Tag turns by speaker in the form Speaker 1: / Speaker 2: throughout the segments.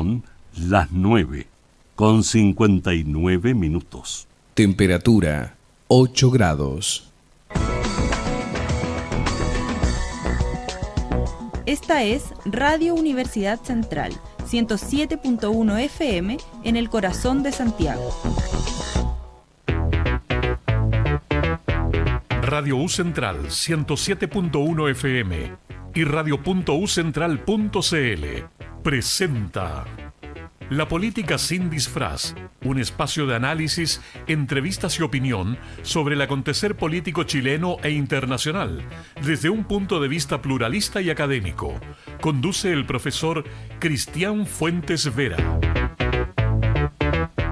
Speaker 1: Son las 9:59.
Speaker 2: Temperatura 8 grados.
Speaker 3: Esta es Radio Universidad Central, 107.1 FM en el corazón de Santiago.
Speaker 4: Radio U Central 107.1 FM y radio.ucentral.cl presenta La Política sin Disfraz, un espacio de análisis, entrevistas y opinión sobre el acontecer político chileno e internacional, desde un punto de vista pluralista y académico. Conduce el profesor Cristian Fuentes Vera.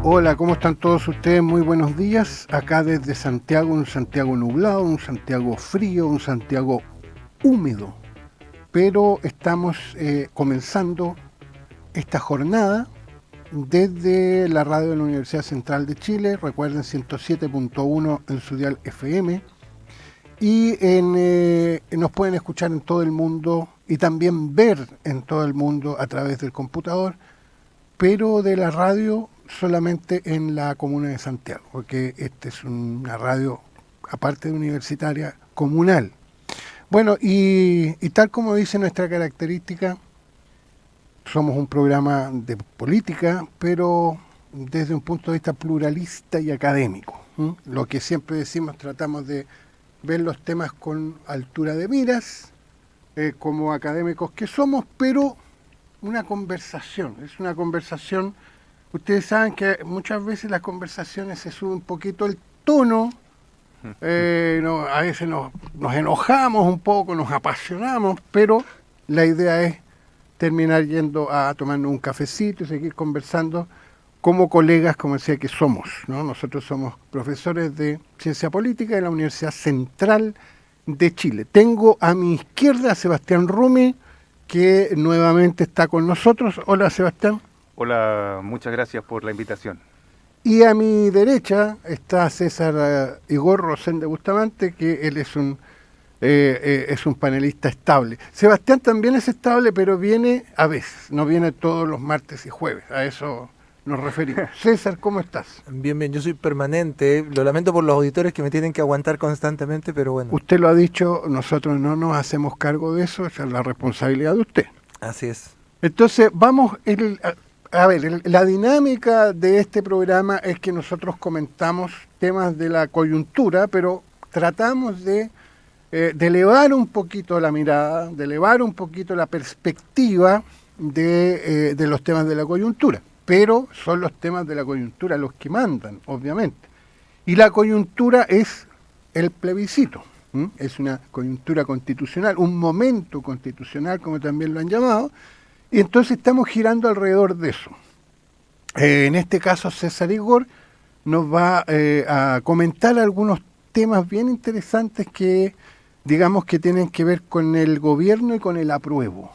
Speaker 5: Hola, ¿cómo están todos ustedes? Muy buenos días. Acá desde Santiago, un Santiago nublado, un Santiago frío, un Santiago húmedo. Pero estamos comenzando esta jornada desde la radio de la Universidad Central de Chile, recuerden 107.1 en su dial FM, y nos pueden escuchar en todo el mundo y también ver en todo el mundo a través del computador, pero de la radio solamente en la comuna de Santiago, porque esta es una radio, aparte de universitaria, comunal. Bueno, y tal como dice nuestra característica, somos un programa de política, pero desde un punto de vista pluralista y académico. Lo que siempre decimos, tratamos de ver los temas con altura de miras, como académicos que somos, pero una conversación. Es una conversación. Ustedes saben que muchas veces las conversaciones se sube un poquito el tono, a veces nos enojamos un poco, nos apasionamos, pero la idea es terminar yendo a tomarnos un cafecito y seguir conversando como colegas, como decía que somos, ¿no? Nosotros somos profesores de Ciencia Política de la Universidad Central de Chile. Tengo a mi izquierda a Sebastián Rumi, que nuevamente está con nosotros. Hola, Sebastián.
Speaker 6: Hola, muchas gracias por la invitación.
Speaker 5: Y a mi derecha está César Igor Rosén de Bustamante, que él es un panelista estable. Sebastián también es estable, pero viene a veces, no viene todos los martes y jueves, a eso nos referimos. César, ¿cómo estás?
Speaker 7: Bien, yo soy permanente, lo lamento por los auditores que me tienen que aguantar constantemente, pero bueno.
Speaker 5: Usted lo ha dicho, nosotros no nos hacemos cargo de eso, esa es la responsabilidad de usted.
Speaker 7: Así es.
Speaker 5: Entonces, vamos, la dinámica de este programa es que nosotros comentamos temas de la coyuntura, pero tratamos de elevar un poquito la mirada, de elevar un poquito la perspectiva de los temas de la coyuntura. Pero son los temas de la coyuntura los que mandan, obviamente. Y la coyuntura es el plebiscito. Es una coyuntura constitucional, un momento constitucional, como también lo han llamado. Y entonces estamos girando alrededor de eso. En este caso, César Igor nos va a comentar algunos temas bien interesantes que, digamos, que tienen que ver con el gobierno y con el apruebo.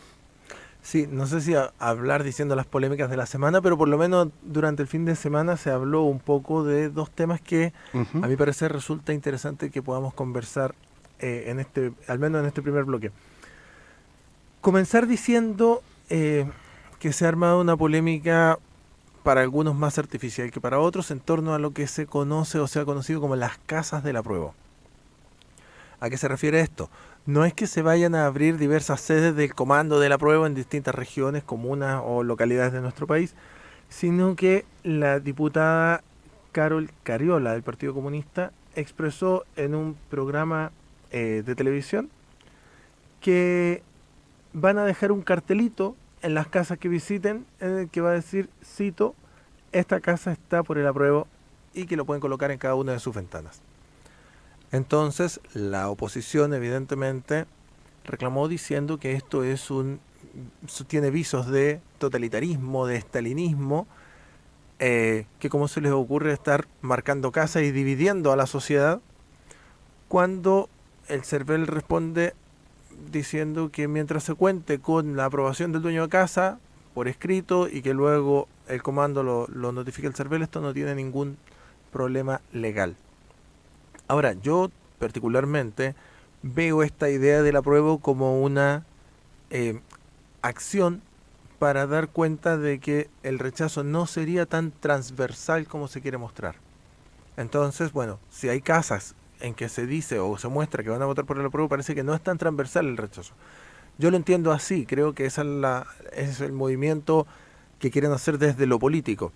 Speaker 7: Sí, no sé si hablar diciendo las polémicas de la semana, pero por lo menos durante el fin de semana se habló un poco de dos temas que a mi parecer resulta interesante que podamos conversar al menos en este primer bloque. Comenzar diciendo que se ha armado una polémica para algunos más artificial que para otros en torno a lo que se conoce o se ha conocido como las casas del apruebo. ¿A qué se refiere esto? No es que se vayan a abrir diversas sedes del comando del apruebo en distintas regiones, comunas o localidades de nuestro país, sino que la diputada Carol Cariola del Partido Comunista expresó en un programa de televisión que van a dejar un cartelito en las casas que visiten en el que va a decir, cito, esta casa está por el apruebo, y que lo pueden colocar en cada una de sus ventanas. Entonces, la oposición evidentemente reclamó diciendo que esto tiene visos de totalitarismo, de estalinismo, que cómo se les ocurre estar marcando casas y dividiendo a la sociedad, cuando el CERVEL responde diciendo que mientras se cuente con la aprobación del dueño de casa por escrito y que luego el comando lo notifique el CERVEL, esto no tiene ningún problema legal. Ahora, yo particularmente veo esta idea del apruebo como una acción para dar cuenta de que el rechazo no sería tan transversal como se quiere mostrar. Entonces, bueno, si hay casas en que se dice o se muestra que van a votar por el apruebo, parece que no es tan transversal el rechazo. Yo lo entiendo así, creo que ese es el movimiento que quieren hacer desde lo político.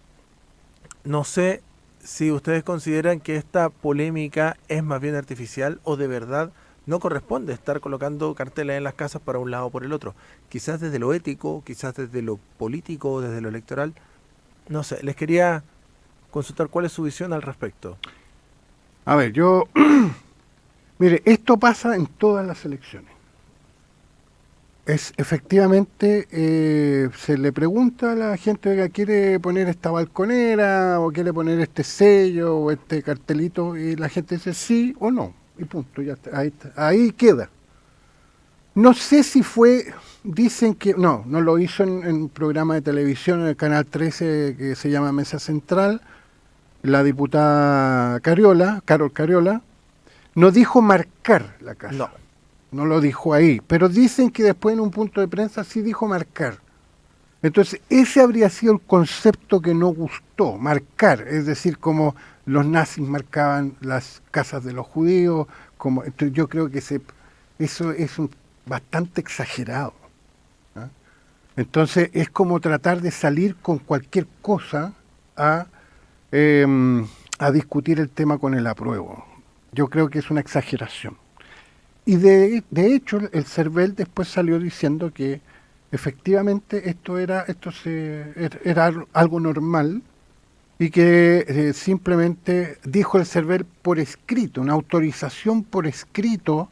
Speaker 7: No sé si ustedes consideran que esta polémica es más bien artificial o de verdad no corresponde estar colocando carteles en las casas para un lado o por el otro. Quizás desde lo ético, quizás desde lo político, desde lo electoral. No sé, les quería consultar cuál es su visión al respecto.
Speaker 5: A ver, mire, esto pasa en todas las elecciones. Efectivamente, se le pregunta a la gente que quiere poner esta balconera o quiere poner este sello o este cartelito y la gente dice sí o no y punto, ya está, ahí queda. No sé si dicen que no lo hizo en un programa de televisión en el canal 13 que se llama Mesa Central, la diputada Carol Cariola, no dijo marcar la casa. No lo dijo ahí, pero dicen que después en un punto de prensa sí dijo marcar. Entonces, ese habría sido el concepto que no gustó, marcar, es decir, como los nazis marcaban las casas de los judíos, entonces yo creo que eso es bastante exagerado. ¿Ah? Entonces, es como tratar de salir con cualquier cosa a discutir el tema con el apruebo. Yo creo que es una exageración. Y de hecho el CERVEL después salió diciendo que efectivamente esto era algo normal y que simplemente dijo el CERVEL por escrito, una autorización por escrito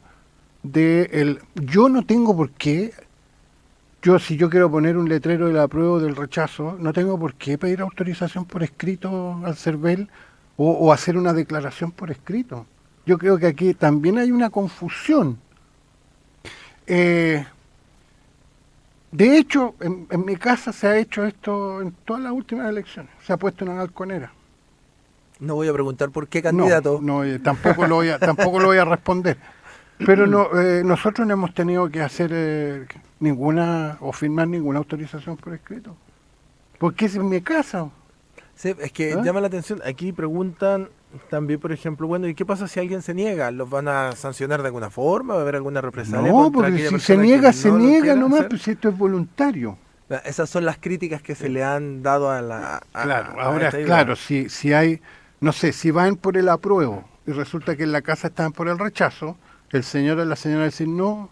Speaker 5: yo no tengo por qué, si yo quiero poner un letrero del apruebo o del rechazo, no tengo por qué pedir autorización por escrito al CERVEL o hacer una declaración por escrito. Yo creo que aquí también hay una confusión. De hecho, en mi casa se ha hecho esto en todas las últimas elecciones. Se ha puesto una balconera.
Speaker 7: No voy a preguntar por qué candidato.
Speaker 5: No, tampoco lo voy a responder. Pero nosotros no hemos tenido que hacer firmar ninguna autorización por escrito. Porque es en mi casa.
Speaker 7: Sí, es que llama la atención. Aquí preguntan también, por ejemplo, bueno, ¿y qué pasa si alguien se niega? ¿Los van a sancionar de alguna forma? ¿Va a haber alguna represalia?
Speaker 5: No, porque si se niega nomás, pues esto es voluntario.
Speaker 7: Esas son las críticas que se le han dado
Speaker 5: Claro, si hay, no sé, si van por el apruebo y resulta que en la casa están por el rechazo, el señor o la señora dicen no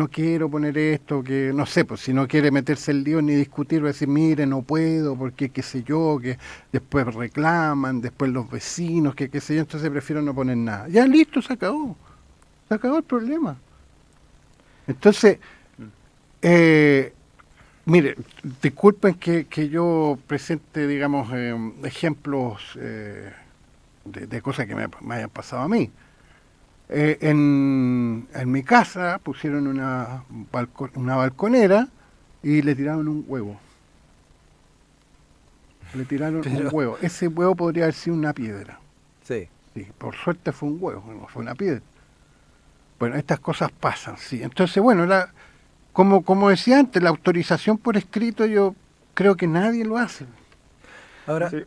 Speaker 5: quiero poner esto, que no sé, pues si no quiere meterse el lío ni discutir, va a decir, mire, no puedo, porque qué sé yo, que después reclaman, después los vecinos, que qué sé yo, entonces prefiero no poner nada. Ya listo, se acabó el problema. Entonces, mire, disculpen que yo presente, digamos, ejemplos de cosas que me hayan pasado a mí. En mi casa pusieron una balconera y le tiraron un huevo. Un huevo. Ese huevo podría haber sido una piedra.
Speaker 7: Sí.
Speaker 5: Por suerte fue un huevo, no fue una piedra. Bueno, estas cosas pasan, sí. Entonces, bueno, como decía antes, la autorización por escrito yo creo que nadie lo hace.
Speaker 7: Ahora,
Speaker 5: sí.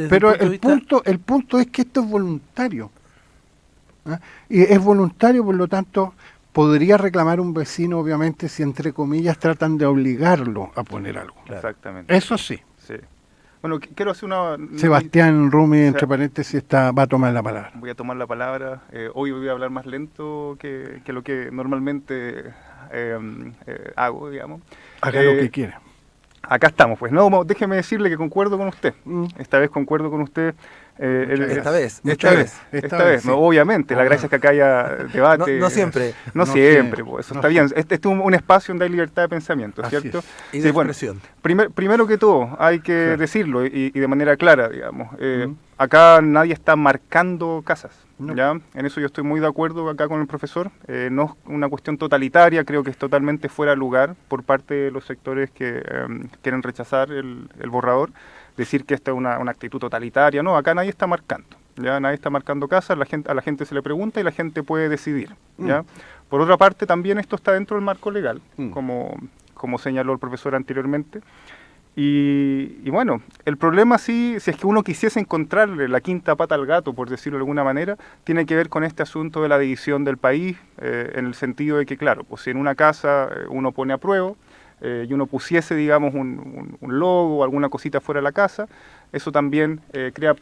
Speaker 5: Pero el punto es que esto es voluntario. ¿Ah? Y es voluntario, por lo tanto, podría reclamar un vecino, obviamente, si entre comillas tratan de obligarlo a poner algo.
Speaker 6: Claro. Exactamente.
Speaker 5: Eso sí.
Speaker 6: Bueno, quiero hacer
Speaker 5: Sebastián Rumi, entre paréntesis, va a tomar la palabra.
Speaker 6: Voy a tomar la palabra. Hoy voy a hablar más lento que lo que normalmente hago, digamos.
Speaker 5: Haga lo que quiera.
Speaker 6: Acá estamos, pues. No, déjeme decirle que concuerdo con usted. Esta vez concuerdo con usted.
Speaker 7: Esta vez.
Speaker 6: No, obviamente, la gracia es que acá haya debate.
Speaker 7: No siempre.
Speaker 6: No siempre, pues, eso está bien. Este es un espacio donde hay libertad de pensamiento, ¿cierto?
Speaker 7: Y de expresión.
Speaker 6: Primero que todo, hay que decirlo y de manera clara, digamos. Acá nadie está marcando casas. No. ¿Ya? En eso yo estoy muy de acuerdo acá con el profesor. No es una cuestión totalitaria, creo que es totalmente fuera de lugar por parte de los sectores que quieren rechazar el borrador. Decir que esta es una actitud totalitaria. No, acá nadie está marcando. ¿Ya? Nadie está marcando casas, a la gente se le pregunta y la gente puede decidir. ¿Ya? Por otra parte, también esto está dentro del marco legal, como como señaló el profesor anteriormente. Y bueno, el problema sí, si es que uno quisiese encontrarle la quinta pata al gato, por decirlo de alguna manera, tiene que ver con este asunto de la división del país, en el sentido de que, claro, pues si en una casa uno pone apruebo, y uno pusiese, digamos, un logo o alguna cosita fuera de la casa, eso también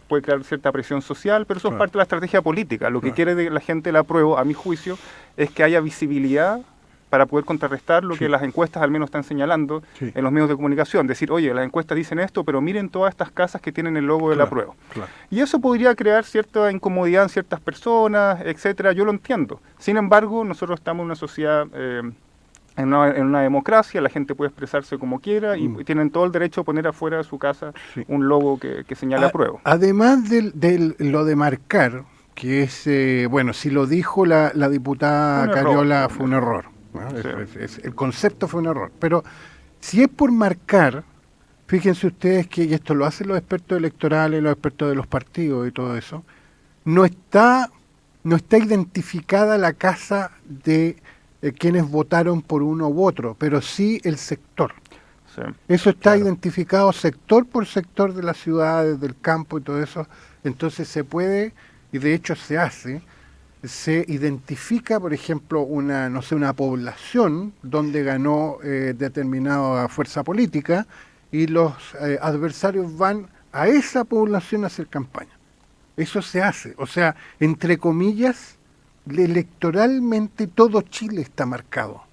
Speaker 6: puede crear cierta presión social, pero eso es parte de la estrategia política. Lo que quiere de la gente el apruebo, a mi juicio, es que haya visibilidad para poder contrarrestar lo que las encuestas al menos están señalando en los medios de comunicación. Decir, oye, las encuestas dicen esto, pero miren todas estas casas que tienen el logo del apruebo. Y eso podría crear cierta incomodidad en ciertas personas, etcétera. Yo lo entiendo. Sin embargo, nosotros estamos en una sociedad, en una democracia, la gente puede expresarse como quiera y tienen todo el derecho a poner afuera de su casa un logo que señale apruebo.
Speaker 5: Además de lo de marcar, que es, bueno, si lo dijo la diputada Cariola, fue un error. Bueno, el concepto fue un error, pero si es por marcar, fíjense ustedes que, y esto lo hacen los expertos electorales, los expertos de los partidos y todo eso, no está identificada la casa de quienes votaron por uno u otro, pero sí el sector. Eso está identificado sector por sector de las ciudades, del campo y todo eso, entonces se puede, y de hecho se identifica, por ejemplo, una población donde ganó determinada fuerza política y los adversarios van a esa población a hacer campaña. Eso se hace. O sea, entre comillas, electoralmente todo Chile está marcado.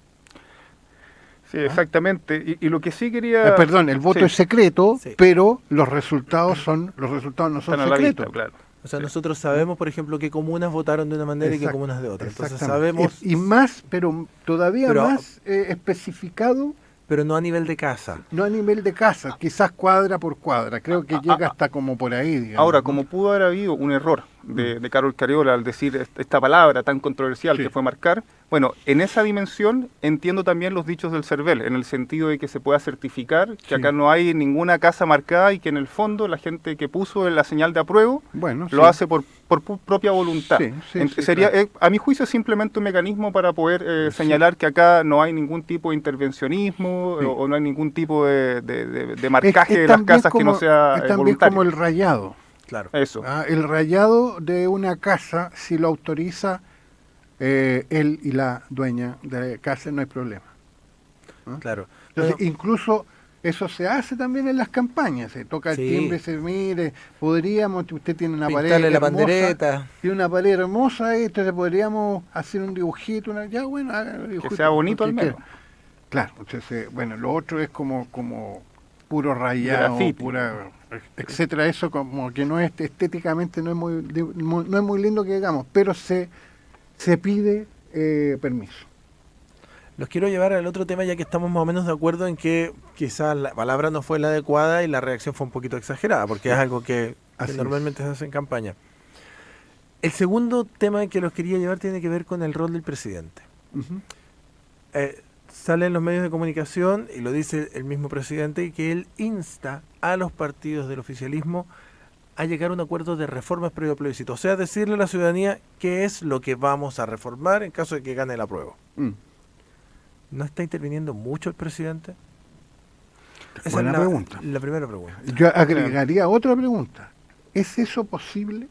Speaker 6: Sí, exactamente. Y lo que sí quería...
Speaker 5: perdón, el voto es secreto, pero los resultados no son secretos.
Speaker 6: Vista, claro.
Speaker 7: O sea, nosotros sabemos, por ejemplo, qué comunas votaron de una manera y qué comunas de otra. Entonces sabemos...
Speaker 5: Y más, pero todavía más especificado.
Speaker 7: Pero no a nivel de casa.
Speaker 5: No a nivel de casa, quizás cuadra por cuadra. Creo que llega hasta como por ahí, digamos.
Speaker 6: Ahora, como pudo haber habido un error de Carol Cariola al decir esta palabra tan controversial que fue marcar, bueno, en esa dimensión entiendo también los dichos del CERVEL, en el sentido de que se pueda certificar que acá no hay ninguna casa marcada y que en el fondo la gente que puso la señal de apruebo lo hace por propia voluntad. Sería, a mi juicio, simplemente un mecanismo para poder señalar que acá no hay ningún tipo de intervencionismo o no hay ningún tipo de marcaje de las casas que no sea
Speaker 5: es también
Speaker 6: voluntario.
Speaker 5: Como el rayado.
Speaker 7: Claro.
Speaker 6: Eso.
Speaker 5: El rayado de una casa, si lo autoriza él y la dueña de la casa, no hay problema.
Speaker 7: Claro.
Speaker 5: Entonces, incluso eso se hace también en las campañas. Se toca el timbre, se mire, podríamos, usted tiene una pared hermosa,
Speaker 7: la pandereta.
Speaker 5: Tiene una pared hermosa, entonces podríamos hacer un dibujito,
Speaker 6: que sea bonito al menos.
Speaker 5: Claro, entonces, bueno, lo otro es como puro rayado, pura, etcétera, eso como que no es estéticamente no es muy lindo que digamos, pero se pide permiso.
Speaker 7: Los quiero llevar al otro tema, ya que estamos más o menos de acuerdo en que quizás la palabra no fue la adecuada y la reacción fue un poquito exagerada, porque es algo que normalmente se hace en campaña. El segundo tema que los quería llevar tiene que ver con el rol del presidente. Sale en los medios de comunicación, y lo dice el mismo presidente, que él insta a los partidos del oficialismo a llegar a un acuerdo de reformas previo al plebiscito. O sea, decirle a la ciudadanía qué es lo que vamos a reformar en caso de que gane el apruebo. ¿No está interviniendo mucho el presidente?
Speaker 5: Buena pregunta.
Speaker 7: La primera pregunta.
Speaker 5: Yo agregaría otra pregunta. ¿Es eso posible?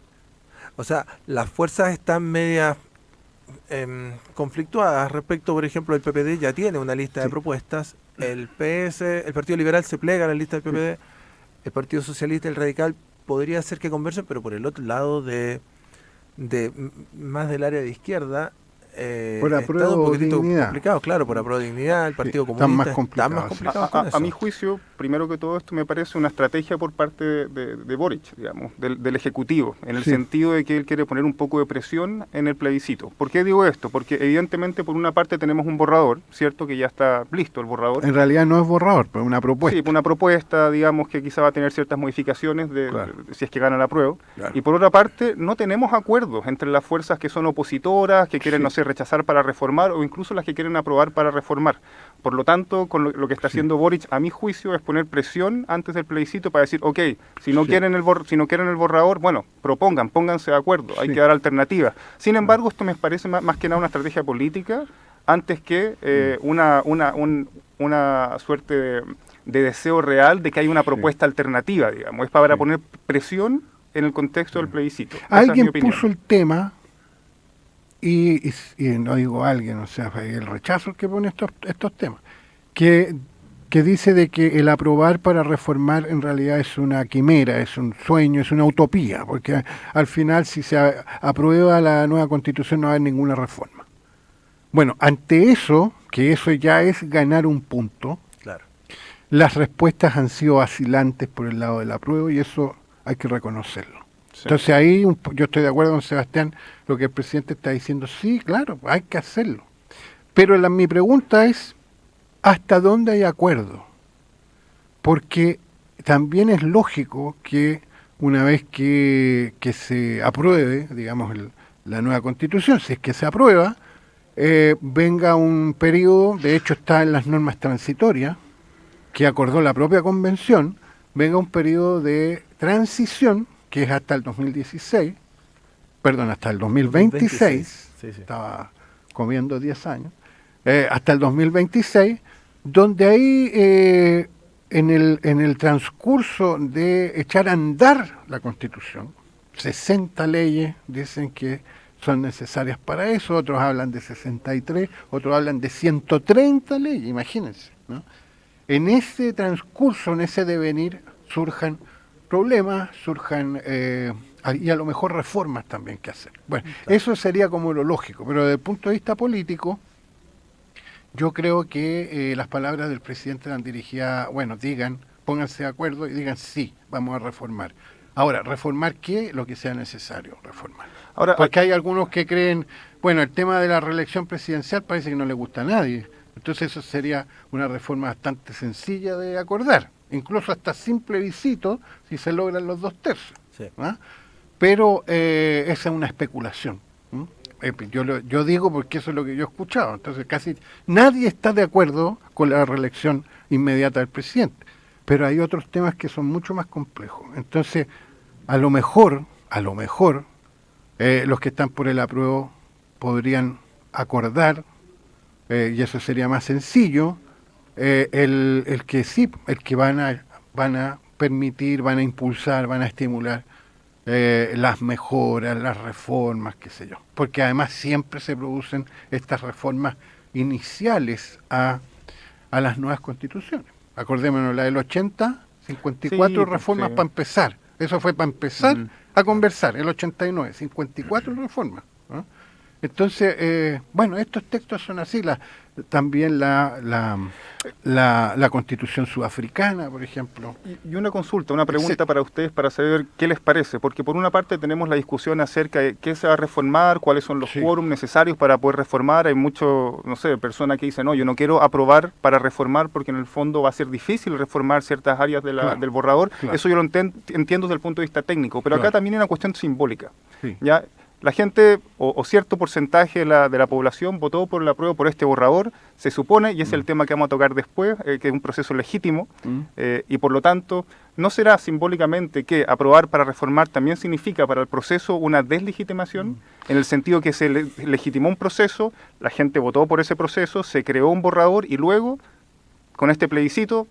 Speaker 7: O sea, las fuerzas están medias conflictuadas respecto, por ejemplo, el PPD ya tiene una lista de propuestas, el Partido Liberal se plega a la lista del PPD, el Partido Socialista y el Radical podría ser que conversen, pero por el otro lado de más del área de izquierda,
Speaker 5: por apruebo
Speaker 7: un poquitito
Speaker 5: dignidad.
Speaker 7: Complicado, claro, por apruebo dignidad, el Partido Comunista
Speaker 5: están más complicados.
Speaker 6: A mi juicio, primero que todo esto me parece una estrategia por parte de Boric, digamos, del Ejecutivo, en el sentido de que él quiere poner un poco de presión en el plebiscito. ¿Por qué digo esto? Porque evidentemente por una parte tenemos un borrador, ¿cierto? Que ya está listo el borrador.
Speaker 5: En realidad no es borrador, pero es una propuesta.
Speaker 6: Sí, una propuesta, digamos, que quizá va a tener ciertas modificaciones si es que gana la prueba. Y por otra parte, no tenemos acuerdos entre las fuerzas que son opositoras, que quieren, no sé, rechazar para reformar, o incluso las que quieren aprobar para reformar. Por lo tanto, con lo que está haciendo Boric, a mi juicio, es poner presión antes del plebiscito para decir, ok, si no quieren el borrador, bueno, pónganse de acuerdo, hay que dar alternativas. Sin embargo, esto me parece más que nada una estrategia política antes que una suerte de deseo real de que hay una propuesta alternativa, digamos. Es para poner presión en el contexto del plebiscito. Esa es mi
Speaker 5: Alguien
Speaker 6: opinión.
Speaker 5: puso el tema, y no digo alguien, o sea, el rechazo que pone estos temas, que dice de que el aprobar para reformar en realidad es una quimera, es un sueño, es una utopía, porque al final si se aprueba la nueva Constitución no va a haber ninguna reforma. Bueno, ante eso, que eso ya es ganar un punto,
Speaker 7: Claro.
Speaker 5: las respuestas han sido vacilantes por el lado del apruebo y eso hay que reconocerlo.
Speaker 6: Sí.
Speaker 5: Entonces ahí yo estoy de acuerdo con Sebastián, lo que el presidente está diciendo, sí, claro, hay que hacerlo. Pero mi pregunta es, ¿hasta dónde hay acuerdo? Porque también es lógico que una vez que se apruebe, digamos, la nueva Constitución, si es que se aprueba, venga un periodo, de hecho está en las normas transitorias, que acordó la propia Convención, venga un periodo de transición, que es hasta el 2016, perdón, hasta el 2026,
Speaker 7: Sí, sí.
Speaker 5: estaba comiendo 10 años, hasta el 2026, donde ahí en el transcurso de echar a andar la Constitución, 60 leyes dicen que son necesarias para eso, otros hablan de 63, otros hablan de 130 leyes, imagínense, ¿no? En ese transcurso, en ese devenir, surjan problemas, y a lo mejor reformas también que hacer. Bueno, eso sería como lo lógico, pero desde el punto de vista político, yo creo que las palabras del presidente eran dirigidas, bueno, pónganse de acuerdo y digan sí, vamos a reformar. Ahora, ¿reformar qué? Lo que sea necesario reformar.
Speaker 6: Ahora,
Speaker 5: Porque hay algunos que creen, bueno, el tema de la reelección presidencial parece que no le gusta a nadie. Entonces eso sería una reforma bastante sencilla de acordar, incluso hasta sin plebiscito, si se logran los 2/3.
Speaker 7: Sí.
Speaker 5: ¿Ah? Pero esa es una especulación. Yo digo porque eso es lo que yo he escuchado. Entonces casi nadie está de acuerdo con la reelección inmediata del presidente. Pero hay otros temas que son mucho más complejos. Entonces, a lo mejor, los que están por el apruebo podrían acordar, y eso sería más sencillo, el que van a permitir, van a impulsar, van a estimular las mejoras, las reformas, qué sé yo. Porque además siempre se producen estas reformas iniciales a las nuevas constituciones. Acordémonos, la del 80, 54
Speaker 6: Sí,
Speaker 5: reformas
Speaker 6: sí.
Speaker 5: para empezar. Eso fue para empezar a conversar. El 89, 54 reformas. ¿No? Entonces, bueno, estos textos son así. También la Constitución sudafricana, por ejemplo.
Speaker 6: Y una consulta, una pregunta
Speaker 5: Etcétera.
Speaker 6: para ustedes para saber qué les parece, porque por una parte tenemos la discusión acerca de qué se va a reformar, cuáles son los
Speaker 5: Sí.
Speaker 6: quórums necesarios para poder reformar. Hay mucho, no sé, personas que dicen, no, yo no quiero aprobar para reformar porque en el fondo va a ser difícil reformar ciertas áreas
Speaker 5: Claro.
Speaker 6: del borrador.
Speaker 5: Claro.
Speaker 6: Eso yo lo entiendo desde el punto de vista técnico, pero acá
Speaker 5: Claro.
Speaker 6: también hay una cuestión simbólica.
Speaker 5: Sí.
Speaker 6: ¿Ya? La gente o cierto porcentaje de la población votó por el apruebo por este borrador, se supone, y es el tema que vamos a tocar después, que es un proceso legítimo, y por lo tanto, ¿no será simbólicamente que aprobar para reformar también significa para el proceso una deslegitimación? En el sentido que se legitimó un proceso, la gente votó por ese proceso, se creó un borrador y luego, con este plebiscito,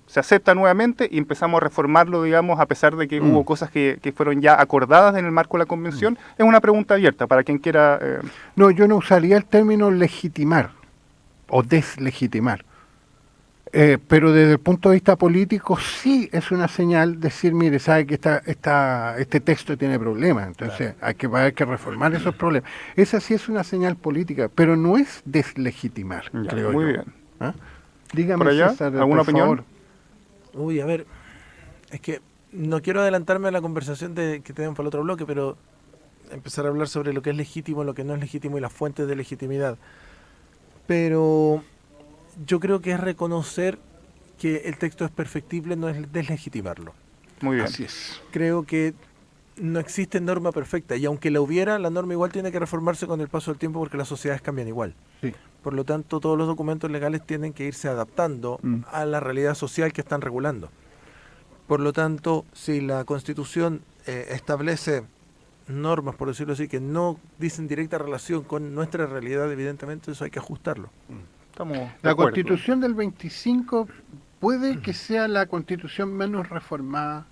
Speaker 6: se acepta nuevamente y empezamos a reformarlo, digamos, a pesar de que hubo cosas que fueron ya acordadas en el marco de la convención. Es una pregunta abierta para quien quiera...
Speaker 5: No, yo no usaría el término legitimar o deslegitimar. Pero desde el punto de vista político sí es una señal decir, mire, sabe que este texto tiene problemas, entonces hay que reformar esos problemas. Esa sí es una señal política, pero no es deslegitimar,
Speaker 6: Ya,
Speaker 5: creo
Speaker 6: muy
Speaker 5: yo.
Speaker 6: bien.
Speaker 5: ¿Ah? Dígame,
Speaker 6: ¿Por allá?
Speaker 5: César,
Speaker 6: ¿Alguna
Speaker 5: por
Speaker 6: opinión?
Speaker 5: favor.
Speaker 7: Uy, a ver, es que no quiero adelantarme a la conversación que tenemos para el otro bloque, pero empezar a hablar sobre lo que es legítimo, lo que no es legítimo y las fuentes de legitimidad. Pero yo creo que es reconocer que el texto es perfectible, no es deslegitimarlo.
Speaker 6: Muy bien.
Speaker 5: Así es.
Speaker 7: Creo que no existe norma perfecta y aunque la hubiera, la norma igual tiene que reformarse con el paso del tiempo porque las sociedades cambian igual.
Speaker 5: Sí.
Speaker 7: Por lo tanto, todos los documentos legales tienen que irse adaptando a la realidad social que están regulando. Por lo tanto, si la Constitución establece normas, por decirlo así, que no dicen directa relación con nuestra realidad, evidentemente eso hay que ajustarlo.
Speaker 6: Estamos de
Speaker 5: La
Speaker 6: acuerdo.
Speaker 5: Constitución del 25 puede que sea la Constitución menos reformada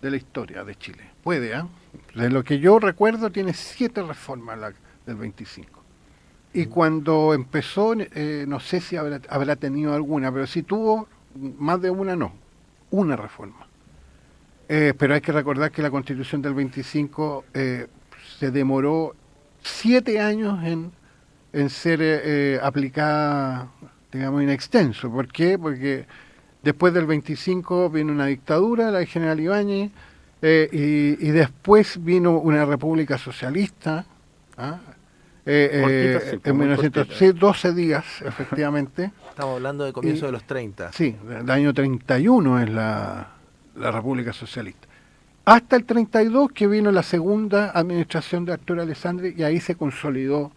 Speaker 5: de la historia de Chile. Puede, ¿eh? De lo que yo recuerdo, tiene 7 reformas la del 25. Y cuando empezó, no sé si habrá tenido alguna, pero si tuvo más de una, no. Una reforma. Pero hay que recordar que la Constitución del 25 se demoró 7 años en ser aplicada, digamos, in extenso. ¿Por qué? Porque después del 25 vino una dictadura, la de General Ibáñez, y después vino una república socialista,
Speaker 6: Cortita, sí,
Speaker 5: en
Speaker 6: muy
Speaker 5: 1912 días, efectivamente.
Speaker 7: Estamos hablando de comienzo de los 30.
Speaker 5: Sí, el año 31 es la República Socialista. Hasta el 32 que vino la segunda administración de Arturo Alessandri y ahí se consolidó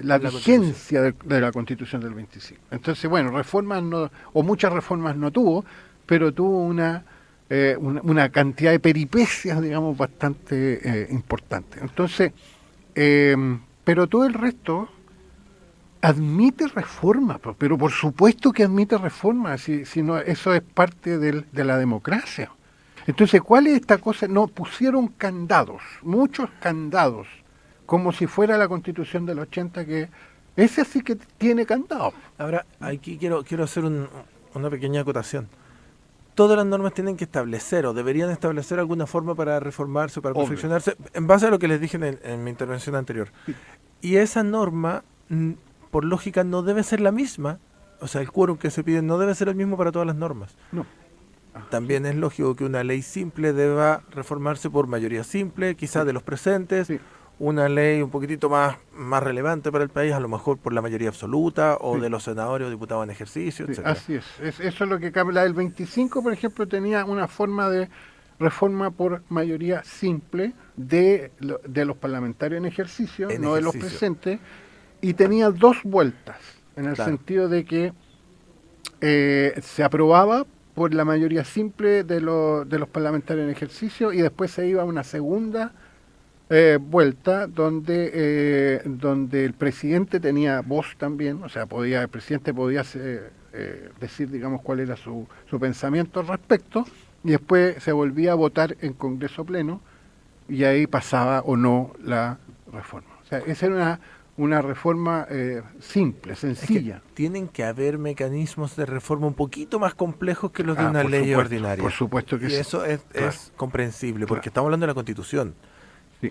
Speaker 5: la vigencia de la Constitución del 25. Entonces, bueno, reformas no, o muchas reformas no tuvo, pero tuvo una cantidad de peripecias, digamos, bastante importante. Entonces, pero todo el resto admite reformas, pero por supuesto que admite reformas, si no, eso es parte de la democracia. Entonces, ¿cuál es esta cosa? No, pusieron candados, muchos candados, como si fuera la Constitución del 80, que ese sí que tiene candados.
Speaker 7: Ahora, aquí quiero hacer una pequeña acotación. Todas las normas tienen que establecer o deberían establecer alguna forma para reformarse, para perfeccionarse, en base a lo que les dije en mi intervención anterior. Y esa norma, por lógica, no debe ser la misma. O sea, el quórum que se pide no debe ser el mismo para todas las normas.
Speaker 5: No.
Speaker 7: También es lógico que una ley simple deba reformarse por mayoría simple, quizás de los presentes. Sí. Una ley un poquitito más relevante para el país, a lo mejor por la mayoría absoluta, o de los senadores o diputados en ejercicio, etc.
Speaker 5: Así es. Eso es lo que cambia. La del 25, por ejemplo, tenía una forma de reforma por mayoría simple de los parlamentarios en ejercicio, no de los presentes, y tenía 2 vueltas, en el sentido de que se aprobaba por la mayoría simple de los parlamentarios en ejercicio y después se iba a una segunda vuelta donde el presidente tenía voz también, o sea, el presidente podía decir, digamos, cuál era su pensamiento al respecto, y después se volvía a votar en Congreso Pleno y ahí pasaba o no la reforma. O sea, esa era una reforma simple, sencilla.
Speaker 7: Es que tienen que haber mecanismos de reforma un poquito más complejos que los de una ley ordinaria.
Speaker 5: Por supuesto que sí.
Speaker 7: Y eso es comprensible, porque estamos hablando de la Constitución,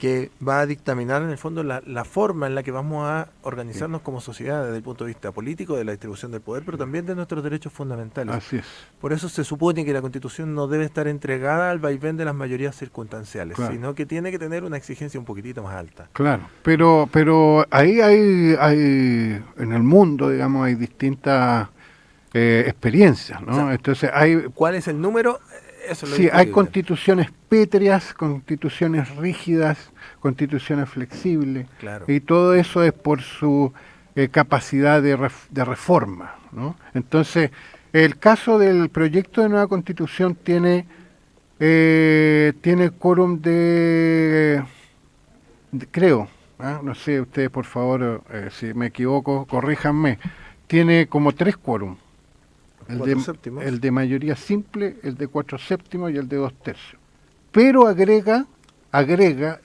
Speaker 7: que va a dictaminar en el fondo la forma en la que vamos a organizarnos como sociedad desde el punto de vista político, de la distribución del poder, pero también de nuestros derechos fundamentales.
Speaker 5: Así es.
Speaker 7: Por eso se supone que la Constitución no debe estar entregada al vaivén de las mayorías circunstanciales, sino que tiene que tener una exigencia un poquitito más alta.
Speaker 5: Claro, pero ahí hay en el mundo, digamos, hay distintas experiencias, ¿no? O sea, entonces
Speaker 7: ¿cuál es el número?
Speaker 5: Sí, hay constituciones pétreas, constituciones rígidas, constituciones flexibles, y todo eso es por su capacidad de reforma, ¿no? Entonces, el caso del proyecto de nueva constitución tiene quórum creo, no sé, ustedes por favor, si me equivoco, corríjanme, tiene como 3 quórum. El de mayoría simple, el de 4/7 y el de 2/3. Pero agrega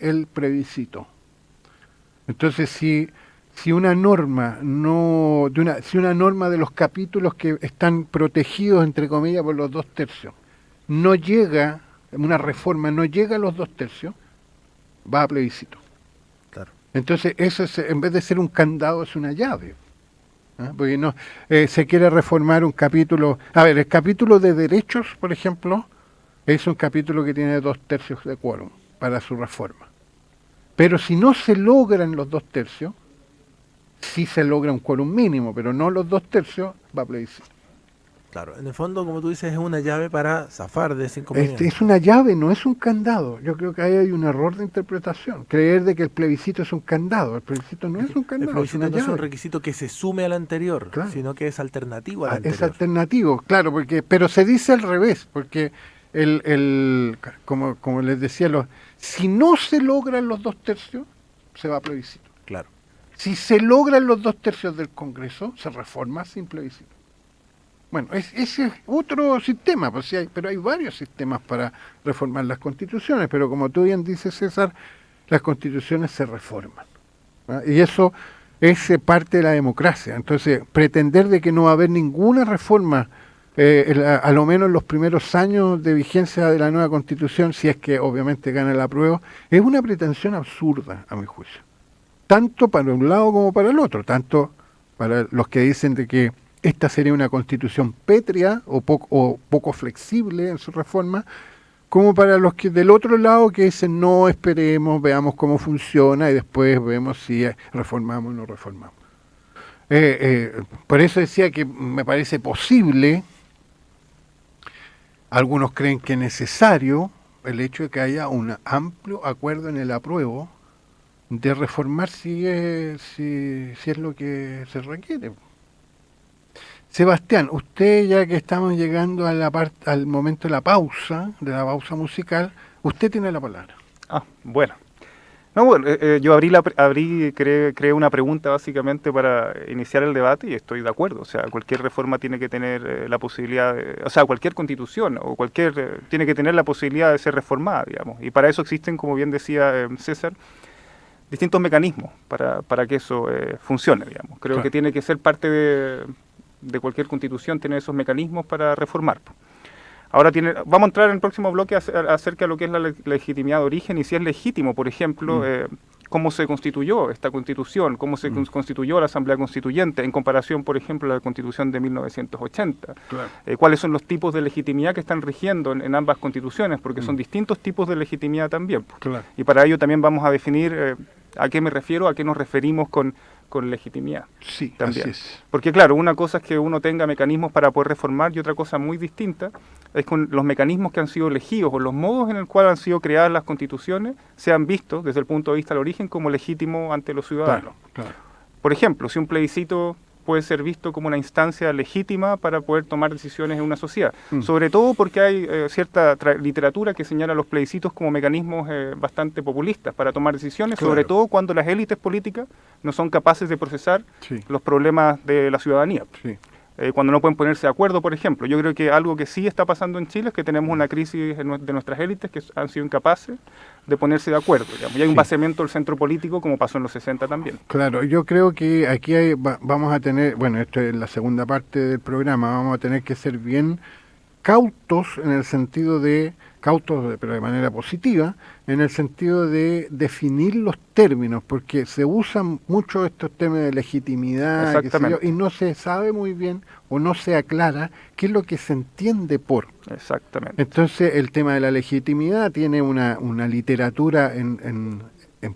Speaker 5: el plebiscito. Entonces, si una norma si una norma de los capítulos que están protegidos, entre comillas, por los 2/3, no llega, una reforma no llega a los 2/3, va a plebiscito.
Speaker 7: Claro.
Speaker 5: Entonces, eso es, en vez de ser un candado, es una llave. Porque no se quiere reformar un capítulo. A ver, el capítulo de derechos, por ejemplo, es un capítulo que tiene 2/3 de quórum para su reforma. Pero si no se logran los 2/3, sí se logra un quórum mínimo, pero no los 2/3, va a plebiscito.
Speaker 7: Claro, en el fondo, como tú dices, es una llave para zafar de ese inconveniente.
Speaker 5: Es una llave, no es un candado. Yo creo que ahí hay un error de interpretación. Creer de que el plebiscito es un candado. El plebiscito no es un candado.
Speaker 7: El plebiscito no es un requisito que se sume al anterior, sino que es alternativo al anterior.
Speaker 5: Es alternativo, claro, pero se dice al revés, porque como les decía, si no se logran los 2/3, se va a plebiscito.
Speaker 7: Claro.
Speaker 5: Si se logran los 2/3 del Congreso, se reforma sin plebiscito. Bueno, ese es otro sistema, pues pero hay varios sistemas para reformar las constituciones, pero como tú bien dices, César, las constituciones se reforman, ¿no? Y eso es parte de la democracia. Entonces, pretender de que no va a haber ninguna reforma, a lo menos en los primeros años de vigencia de la nueva constitución, si es que obviamente gana el apruebo, es una pretensión absurda, a mi juicio. Tanto para un lado como para el otro, tanto para los que dicen de que esta sería una constitución pétrea o poco flexible en su reforma, como para los que del otro lado que dicen no, esperemos, veamos cómo funciona y después vemos si reformamos o no reformamos. Por eso decía que me parece posible, algunos creen que es necesario el hecho de que haya un amplio acuerdo en el apruebo de reformar si es lo que se requiere. Sebastián, usted, ya que estamos llegando a al momento de la pausa musical, usted tiene la palabra.
Speaker 6: Bueno. No, bueno, yo creé una pregunta básicamente para iniciar el debate y estoy de acuerdo. O sea, cualquier reforma tiene que tener la posibilidad, cualquier constitución o tiene que tener la posibilidad de ser reformada, digamos. Y para eso existen, como bien decía César, distintos mecanismos para que eso funcione, digamos. Creo que tiene que ser parte de cualquier constitución, tener esos mecanismos para reformar. Ahora vamos a entrar en el próximo bloque acerca de lo que es la legitimidad de origen y si es legítimo, por ejemplo, cómo se constituyó esta constitución, cómo se constituyó la Asamblea Constituyente en comparación, por ejemplo, a la Constitución de 1980. Claro. Cuáles son los tipos de legitimidad que están rigiendo en ambas constituciones, porque son distintos tipos de legitimidad también. Claro. Y para ello también vamos a definir a qué me refiero, a qué nos referimos con legitimidad.
Speaker 5: Sí,
Speaker 6: también.
Speaker 5: Así es.
Speaker 6: Porque claro, una cosa es que uno tenga mecanismos para poder reformar y otra cosa muy distinta es con los mecanismos que han sido elegidos o los modos en el cual han sido creadas las constituciones se han visto desde el punto de vista del origen como legítimo ante los ciudadanos. Claro. Por ejemplo, si un plebiscito puede ser visto como una instancia legítima para poder tomar decisiones en una sociedad. Sobre todo porque hay cierta literatura que señala los plebiscitos como mecanismos bastante populistas para tomar decisiones, sobre todo cuando las élites políticas no son capaces de procesar los problemas de la ciudadanía. Cuando no pueden ponerse de acuerdo, por ejemplo. Yo creo que algo que sí está pasando en Chile es que tenemos una crisis de nuestras élites que han sido incapaces de ponerse de acuerdo, digamos. Y hay un vaciamiento del centro político como pasó en los 60 también.
Speaker 5: Claro, yo creo que aquí vamos a tener, bueno, esto es la segunda parte del programa, vamos a tener que ser bien cautos en el sentido de, pero de manera positiva, en el sentido de definir los términos, porque se usan mucho estos temas de legitimidad, qué sé yo, y no se sabe muy bien o no se aclara qué es lo que se entiende por.
Speaker 6: Exactamente.
Speaker 5: Entonces el tema de la legitimidad tiene una literatura en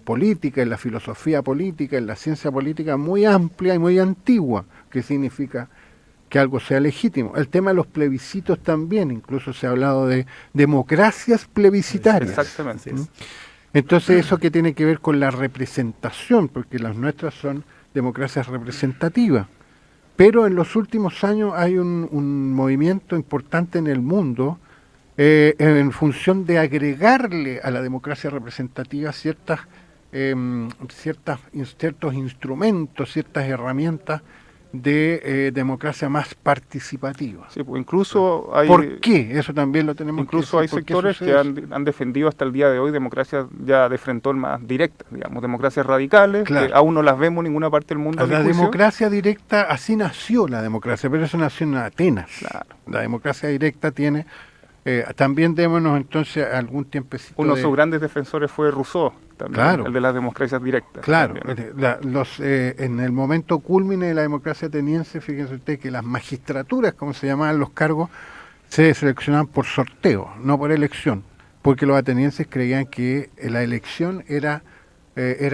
Speaker 5: política, en la filosofía política, en la ciencia política muy amplia y muy antigua, que significa que algo sea legítimo. El tema de los plebiscitos también, incluso se ha hablado de democracias plebiscitarias.
Speaker 6: Exactamente.
Speaker 5: Entonces eso que tiene que ver con la representación, porque las nuestras son democracias representativas. Pero en los últimos años hay un movimiento importante en el mundo en función de agregarle a la democracia representativa ciertos instrumentos, ciertas herramientas de democracia más participativa.
Speaker 6: Sí, pues incluso hay...
Speaker 5: ¿Por qué? Eso también lo tenemos
Speaker 6: incluso
Speaker 5: que
Speaker 6: decir. Incluso hay sectores que han defendido hasta el día de hoy democracias ya de frentón más directas, digamos, democracias radicales, que aún no las vemos en ninguna parte del mundo.
Speaker 5: La democracia directa, así nació la democracia, pero eso nació en Atenas. Claro. La democracia directa tiene... también démonos entonces algún tiempecito.
Speaker 6: Uno de sus grandes defensores fue Rousseau, también, el de las democracias directas.
Speaker 5: Claro, en el momento cúlmine de la democracia ateniense, fíjense usted que las magistraturas, como se llamaban los cargos, se seleccionaban por sorteo, no por elección, porque los atenienses creían que la elección era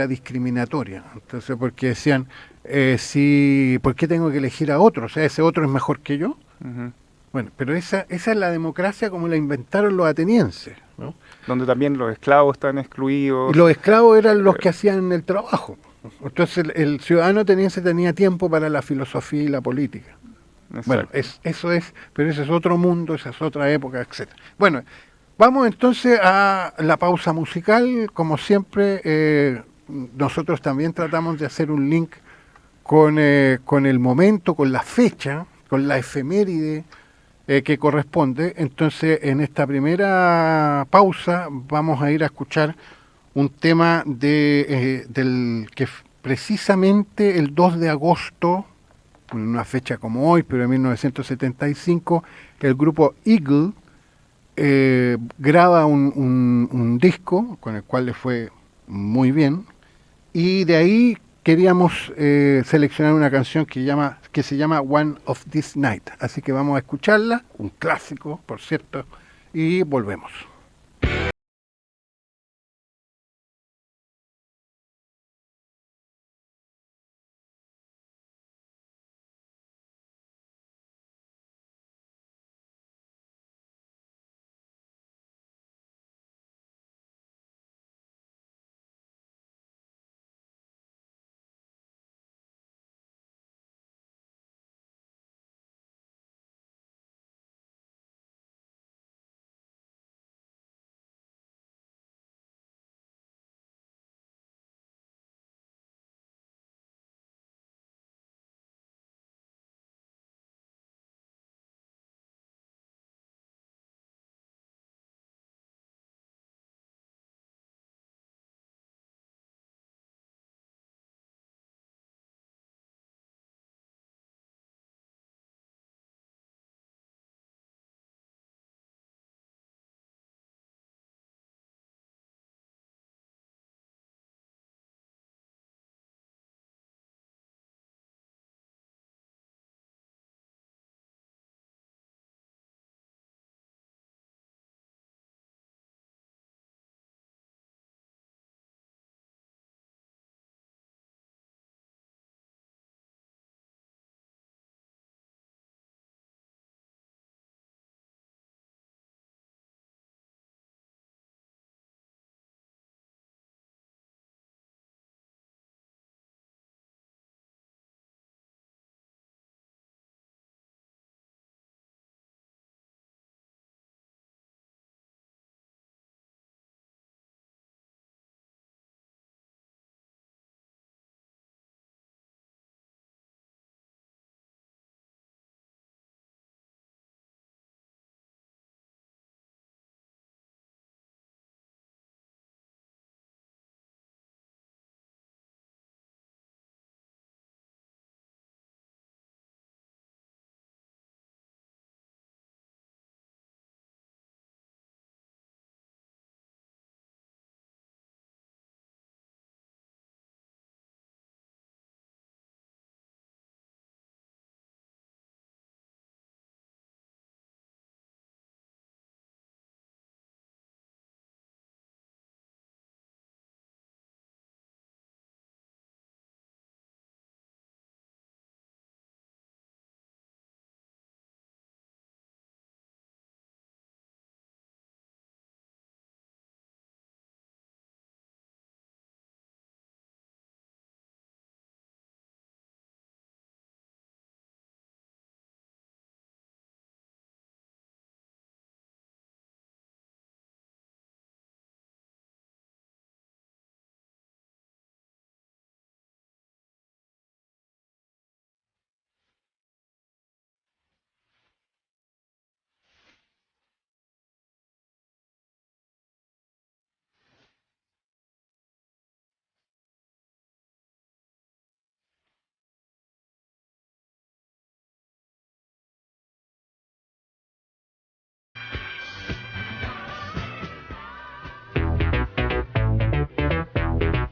Speaker 5: discriminatoria. Entonces, porque decían, ¿por qué tengo que elegir a otro? O sea, ese otro es mejor que yo. Bueno, pero esa es la democracia como la inventaron los atenienses, ¿no?
Speaker 6: Donde también los esclavos están excluidos.
Speaker 5: Y los esclavos eran los que hacían el trabajo. Entonces el ciudadano ateniense tenía tiempo para la filosofía y la política. Bueno, eso es, pero ese es otro mundo, esa es otra época, etcétera. Bueno, vamos entonces a la pausa musical. Como siempre, nosotros también tratamos de hacer un link con el momento, con la fecha, con la efeméride que corresponde. Entonces, en esta primera pausa vamos a ir a escuchar un tema del que precisamente el 2 de agosto, en una fecha como hoy, pero en 1975, el grupo Eagle graba un disco con el cual le fue muy bien, y de ahí queríamos seleccionar una canción que se llama One of This Night. Así que vamos a escucharla, un clásico, por cierto, y volvemos.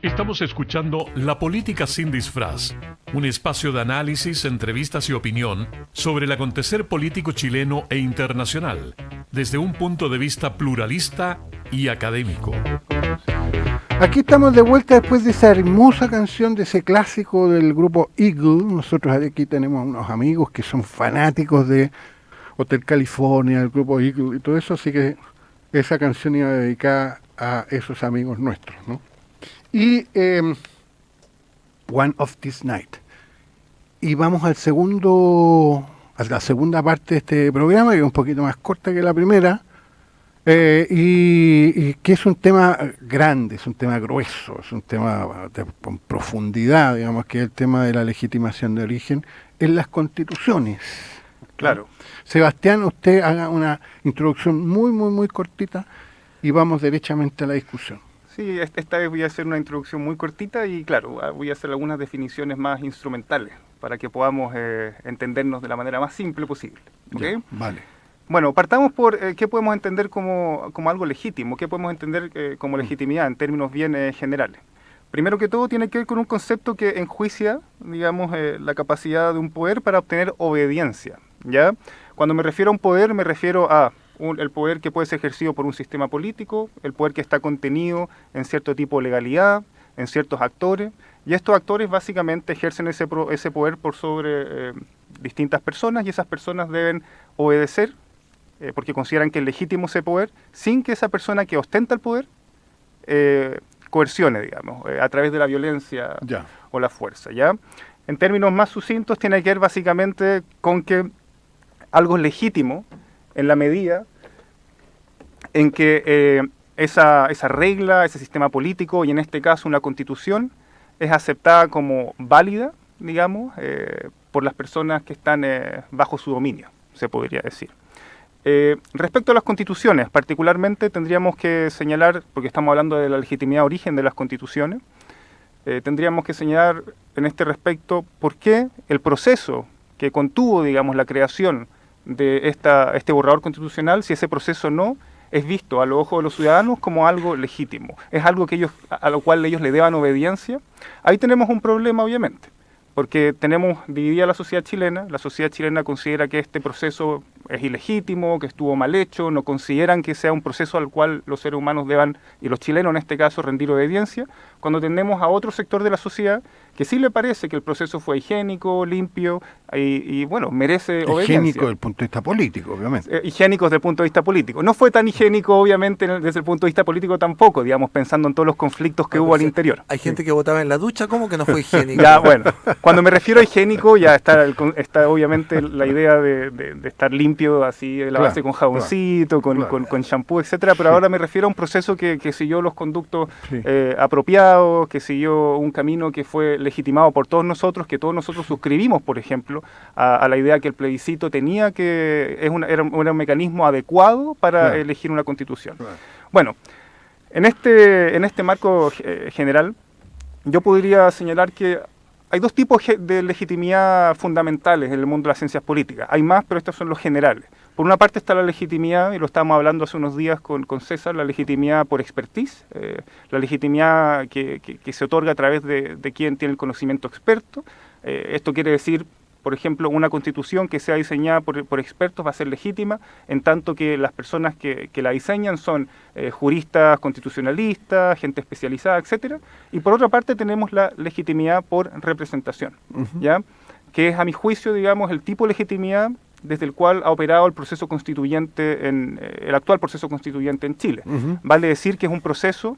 Speaker 4: Estamos escuchando La Política sin Disfraz, un espacio de análisis, entrevistas y opinión sobre el acontecer político chileno e internacional, desde un punto de vista pluralista y académico.
Speaker 5: Aquí estamos de vuelta después de esa hermosa canción, de ese clásico del grupo Eagle. Nosotros aquí tenemos unos amigos que son fanáticos de Hotel California, el grupo Eagle y todo eso, así que esa canción iba dedicada a esos amigos nuestros, ¿no? Y One of This Night. Y vamos al segundo a la segunda parte de este programa, que es un poquito más corta que la primera, y que es un tema grande, es un tema grueso, es un tema con profundidad, digamos, que es el tema de la legitimación de origen en las constituciones.
Speaker 6: Claro.
Speaker 5: Sebastián, usted haga una introducción muy, muy, muy cortita y vamos derechamente a la discusión.
Speaker 6: Sí, esta vez voy a hacer una introducción muy cortita y claro, voy a hacer algunas definiciones más instrumentales para que podamos entendernos de la manera más simple posible. ¿Okay?
Speaker 5: Ya, vale.
Speaker 6: Bueno, partamos por qué podemos entender como algo legítimo, qué podemos entender como legitimidad en términos bien generales. Primero que todo tiene que ver con un concepto que enjuicia, digamos, la capacidad de un poder para obtener obediencia, ¿ya? Cuando me refiero a un poder, me refiero a el poder que puede ser ejercido por un sistema político, el poder que está contenido en cierto tipo de legalidad, en ciertos actores, y estos actores básicamente ejercen ese poder por sobre distintas personas, y esas personas deben obedecer, porque consideran que es legítimo ese poder, sin que esa persona que ostenta el poder coercione, digamos, a través de la violencia o la fuerza, ¿ya? En términos más sucintos, tiene que ver básicamente con que algo es legítimo en la medida en que esa regla, ese sistema político, y en este caso una constitución, es aceptada como válida, digamos, por las personas que están bajo su dominio, se podría decir. Respecto a las constituciones, particularmente tendríamos que señalar, porque estamos hablando de la legitimidad de origen de las constituciones, tendríamos que señalar en este respecto por qué el proceso que contuvo, digamos, la creación de este borrador constitucional, si ese proceso no es visto a los ojos de los ciudadanos como algo legítimo, es algo que a lo cual ellos le deban obediencia. Ahí tenemos un problema, obviamente, porque tenemos dividida la sociedad chilena considera que este proceso es ilegítimo, que estuvo mal hecho, no consideran que sea un proceso al cual los seres humanos deban, y los chilenos en este caso, rendir obediencia, cuando tenemos a otro sector de la sociedad que sí le parece que el proceso fue higiénico, limpio, y bueno, merece obediencia.
Speaker 5: Higiénico desde el punto de vista político, obviamente.
Speaker 6: Higiénico desde el punto de vista político. No fue tan higiénico, obviamente, desde el punto de vista político tampoco, digamos, pensando en todos los conflictos que hubo al interior.
Speaker 7: Hay gente que votaba en la ducha, ¿cómo que no fue higiénico?
Speaker 6: Ya, bueno, cuando me refiero a higiénico, ya está obviamente la idea de estar limpio, así, lavarse con jaboncito, con shampoo, etcétera, pero ahora me refiero a un proceso que siguió los conductos apropiados, que siguió un camino que fue legitimado por todos nosotros, que todos nosotros suscribimos, por ejemplo, a la idea que el plebiscito tenía era un mecanismo adecuado para elegir una constitución. Bueno, en este marco general, yo podría señalar que hay dos tipos de legitimidad fundamentales en el mundo de las ciencias políticas. Hay más, pero estos son los generales. Por una parte está la legitimidad, y lo estábamos hablando hace unos días con César, la legitimidad por expertise, la legitimidad que se otorga a través de quien tiene el conocimiento experto. Esto quiere decir, por ejemplo, una constitución que sea diseñada por expertos va a ser legítima, en tanto que las personas que la diseñan son juristas constitucionalistas, gente especializada, etcétera. Y por otra parte tenemos la legitimidad por representación, ¿ya? Que es, a mi juicio, digamos, el tipo de legitimidad desde el cual ha operado el proceso constituyente, el actual proceso constituyente en Chile. Vale decir que es un proceso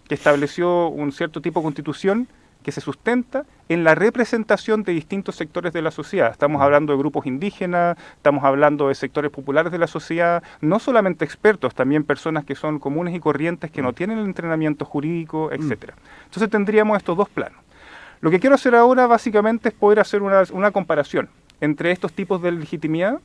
Speaker 6: que estableció un cierto tipo de constitución que se sustenta en la representación de distintos sectores de la sociedad. Estamos hablando de grupos indígenas, estamos hablando de sectores populares de la sociedad, no solamente expertos, también personas que son comunes y corrientes, que no tienen el entrenamiento jurídico, etcétera. Entonces tendríamos estos dos planos. Lo que quiero hacer ahora básicamente es poder hacer una comparación entre estos tipos de legitimidad,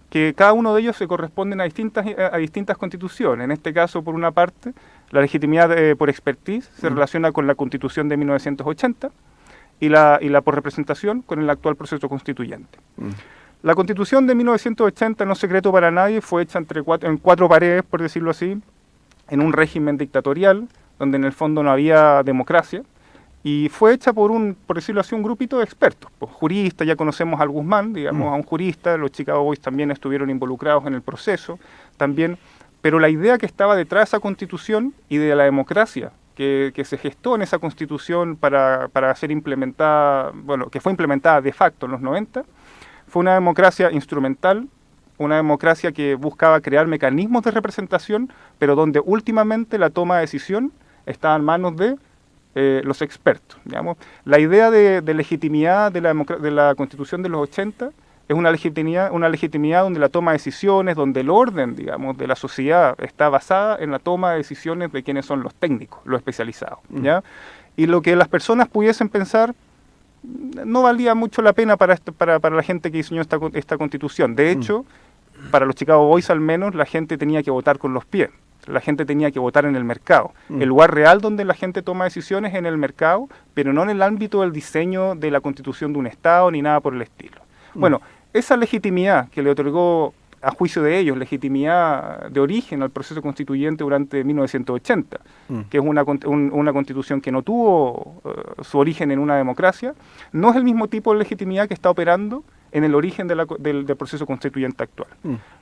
Speaker 6: que cada uno de ellos se corresponden a distintas constituciones. En este caso, por una parte, la legitimidad por expertise se relaciona con la Constitución de 1980 y la por representación con el actual proceso constituyente. La Constitución de 1980, no es secreto para nadie, fue hecha en cuatro paredes, por decirlo así, en un régimen dictatorial, donde en el fondo no había democracia, y fue hecha por decirlo así, un grupito de expertos, pues, juristas. Ya conocemos a Guzmán, digamos, a un jurista. Los Chicago Boys también estuvieron involucrados en el proceso, también. Pero la idea que estaba detrás de esa constitución y de la democracia que se gestó en esa constitución para ser implementada, bueno, que fue implementada de facto en los 90, fue una democracia instrumental, una democracia que buscaba crear mecanismos de representación, pero donde últimamente la toma de decisión estaba en manos de los expertos, digamos. La idea de legitimidad de la Constitución de los 80 es una legitimidad donde la toma de decisiones, donde el orden, digamos, de la sociedad está basada en la toma de decisiones de quienes son los técnicos, los especializados, ¿ya? Y lo que las personas pudiesen pensar no valía mucho la pena para la gente que diseñó esta constitución. De hecho, para los Chicago Boys al menos, la gente tenía que votar con los pies. La gente tenía que votar en el mercado. El lugar real donde la gente toma decisiones es en el mercado, pero no en el ámbito del diseño de la constitución de un Estado ni nada por el estilo. Bueno, esa legitimidad que le otorgó, a juicio de ellos, legitimidad de origen al proceso constituyente durante 1980, que es una constitución que no tuvo su origen en una democracia, no es el mismo tipo de legitimidad que está operando en el origen del proceso constituyente actual.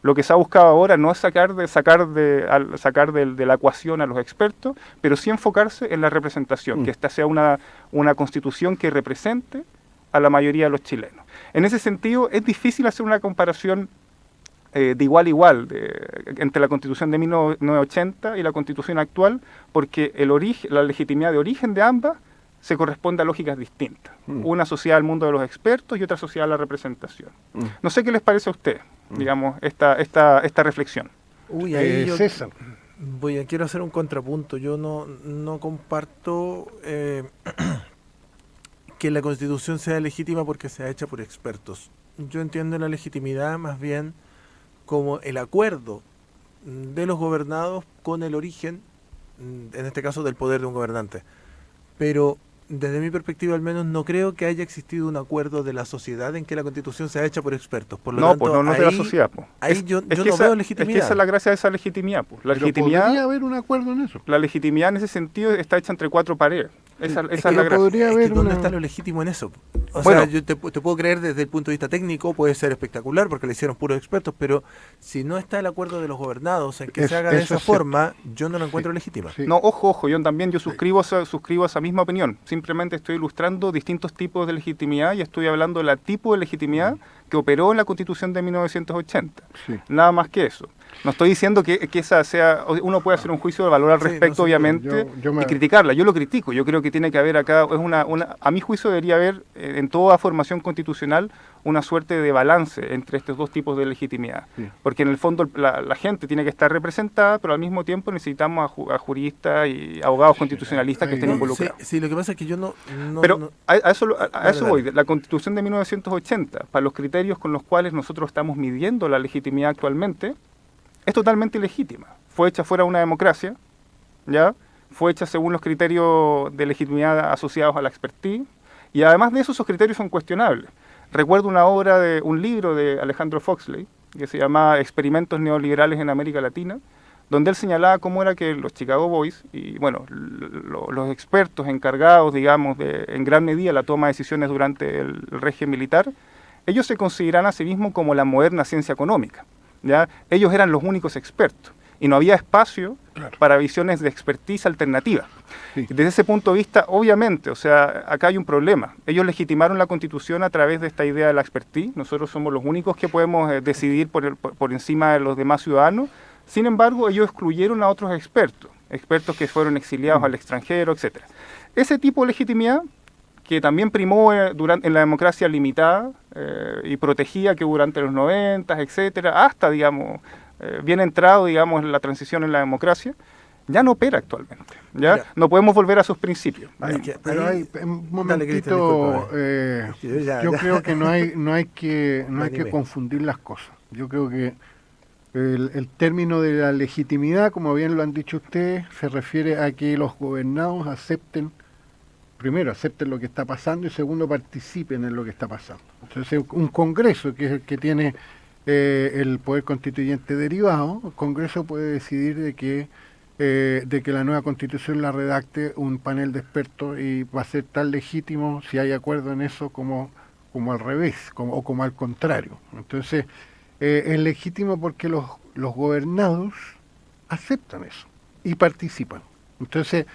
Speaker 6: Lo que se ha buscado ahora no es sacar de la ecuación a los expertos, pero sí enfocarse en la representación, que esta sea una constitución que represente a la mayoría de los chilenos. En ese sentido, es difícil hacer una comparación de igual a igual entre la Constitución de 1980 y la Constitución actual, porque la legitimidad de origen de ambas se corresponde a lógicas distintas. Una asociada al mundo de los expertos y otra asociada a la representación. No sé qué les parece a ustedes, digamos, esta reflexión.
Speaker 7: Uy, ahí
Speaker 5: César.
Speaker 7: Quiero hacer un contrapunto. Yo no comparto que la Constitución sea legítima porque sea hecha por expertos. Yo entiendo la legitimidad más bien como el acuerdo de los gobernados con el origen, en este caso, del poder de un gobernante. Pero desde mi perspectiva al menos no creo que haya existido un acuerdo de la sociedad en que la Constitución sea hecha por expertos. Por lo tanto,
Speaker 6: no es de la sociedad.
Speaker 7: Ahí yo no veo legitimidad.
Speaker 6: Es que esa es la gracia de esa legitimidad.
Speaker 5: ¿Podría haber un acuerdo en eso?
Speaker 6: La legitimidad en ese sentido está hecha entre cuatro paredes. Esa es la gracia.
Speaker 7: ¿Dónde está lo legítimo en eso? O sea, yo te puedo creer desde el punto de vista técnico, puede ser espectacular porque le hicieron puros expertos, pero si no está el acuerdo de los gobernados en que se haga de esa forma, yo no la encuentro legítima.
Speaker 6: Sí. No, ojo, yo suscribo a esa misma opinión. Simplemente estoy ilustrando distintos tipos de legitimidad y estoy hablando del tipo de legitimidad que operó en la Constitución de 1980. Sí. Nada más que eso. No estoy diciendo que esa sea... Uno puede hacer un juicio de valor al respecto, obviamente, y criticarla. Yo lo critico. Yo creo que tiene que haber acá... a mi juicio debería haber, en toda formación constitucional, una suerte de balance entre estos dos tipos de legitimidad. Sí. Porque en el fondo la gente tiene que estar representada, pero al mismo tiempo necesitamos a juristas y abogados constitucionalistas que estén involucrados.
Speaker 7: Sí, lo que pasa es que yo no...
Speaker 6: Pero a eso voy. La Constitución de 1980, para los criterios con los cuales nosotros estamos midiendo la legitimidad actualmente, es totalmente ilegítima. Fue hecha fuera de una democracia, ¿ya? Fue hecha según los criterios de legitimidad asociados a la expertise, y además de eso, esos criterios son cuestionables. Recuerdo un libro de Alejandro Foxley, que se llama Experimentos Neoliberales en América Latina, donde él señalaba cómo era que los Chicago Boys y, bueno, los expertos encargados, digamos, en gran medida la toma de decisiones durante el régimen militar, ellos se consideran a sí mismos como la moderna ciencia económica. ¿Ya? Ellos eran los únicos expertos y no había espacio para visiones de expertise alternativa. Sí. Desde ese punto de vista, obviamente, o sea, acá hay un problema. Ellos legitimaron la Constitución a través de esta idea de la expertise. Nosotros somos los únicos que podemos decidir por encima de los demás ciudadanos. Sin embargo, ellos excluyeron a otros expertos que fueron exiliados al extranjero, etc. Ese tipo de legitimidad, que también primó en la democracia limitada y protegía que durante los 90, etcétera, hasta, digamos, bien entrado, digamos, la transición en la democracia, ya no opera actualmente. ¿Ya? No podemos volver a sus principios.
Speaker 5: Pero hay un momentito, yo creo que no hay que confundir las cosas. Yo creo que el término de la legitimidad, como bien lo han dicho ustedes, se refiere a que los gobernados acepten lo que está pasando y segundo, participen en lo que está pasando. Entonces, un Congreso, que es el que tiene el poder constituyente derivado, el Congreso puede decidir de que la nueva Constitución la redacte un panel de expertos y va a ser tan legítimo si hay acuerdo en eso como al revés, o como al contrario. Entonces, es legítimo porque los gobernados aceptan eso y participan. Entonces,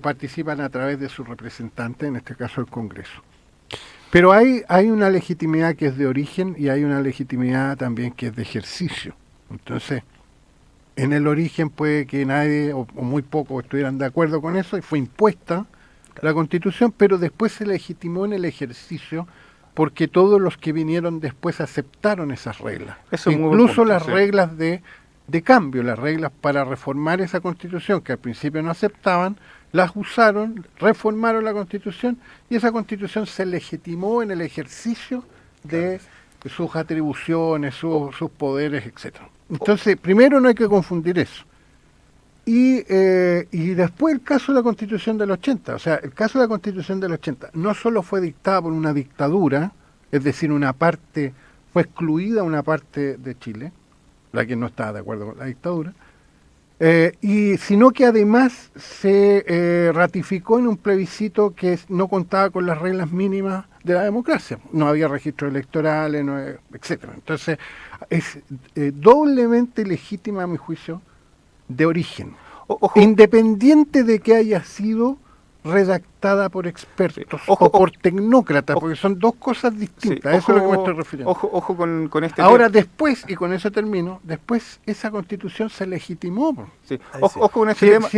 Speaker 5: participan a través de su representante, en este caso el Congreso. Pero hay una legitimidad que es de origen y hay una legitimidad también que es de ejercicio. Entonces, en el origen puede que nadie o muy pocos estuvieran de acuerdo con eso y fue impuesta la Constitución, pero después se legitimó en el ejercicio porque todos los que vinieron después aceptaron esas reglas.
Speaker 6: Eso es muy buen
Speaker 5: Incluso
Speaker 6: punto,
Speaker 5: las
Speaker 6: sí.
Speaker 5: reglas de cambio, las reglas para reformar esa Constitución, que al principio no aceptaban, las usaron, reformaron la Constitución, y esa Constitución se legitimó en el ejercicio de sus atribuciones, sus poderes, etcétera. Entonces, primero no hay que confundir eso. Y después el caso de la Constitución del 80, o sea, el caso de la Constitución del 80 no solo fue dictada por una dictadura, es decir, fue excluida una parte de Chile, la que no estaba de acuerdo con la dictadura, sino que además se ratificó en un plebiscito que no contaba con las reglas mínimas de la democracia. No había registros electorales, etcétera. Entonces, es doblemente legítima, a mi juicio, de origen,
Speaker 6: Ojo.
Speaker 5: independiente de que haya sido redactada por expertos
Speaker 6: Ojo,
Speaker 5: o por tecnócratas, porque son dos cosas distintas.
Speaker 6: Sí,
Speaker 5: Eso es lo que me estoy refiriendo.
Speaker 6: Ojo con este
Speaker 5: Ahora
Speaker 6: tema.
Speaker 5: después, y con eso termino, después esa Constitución se legitimó. Po.
Speaker 6: Sí.
Speaker 7: Ahí sí.
Speaker 6: Ojo con este tema.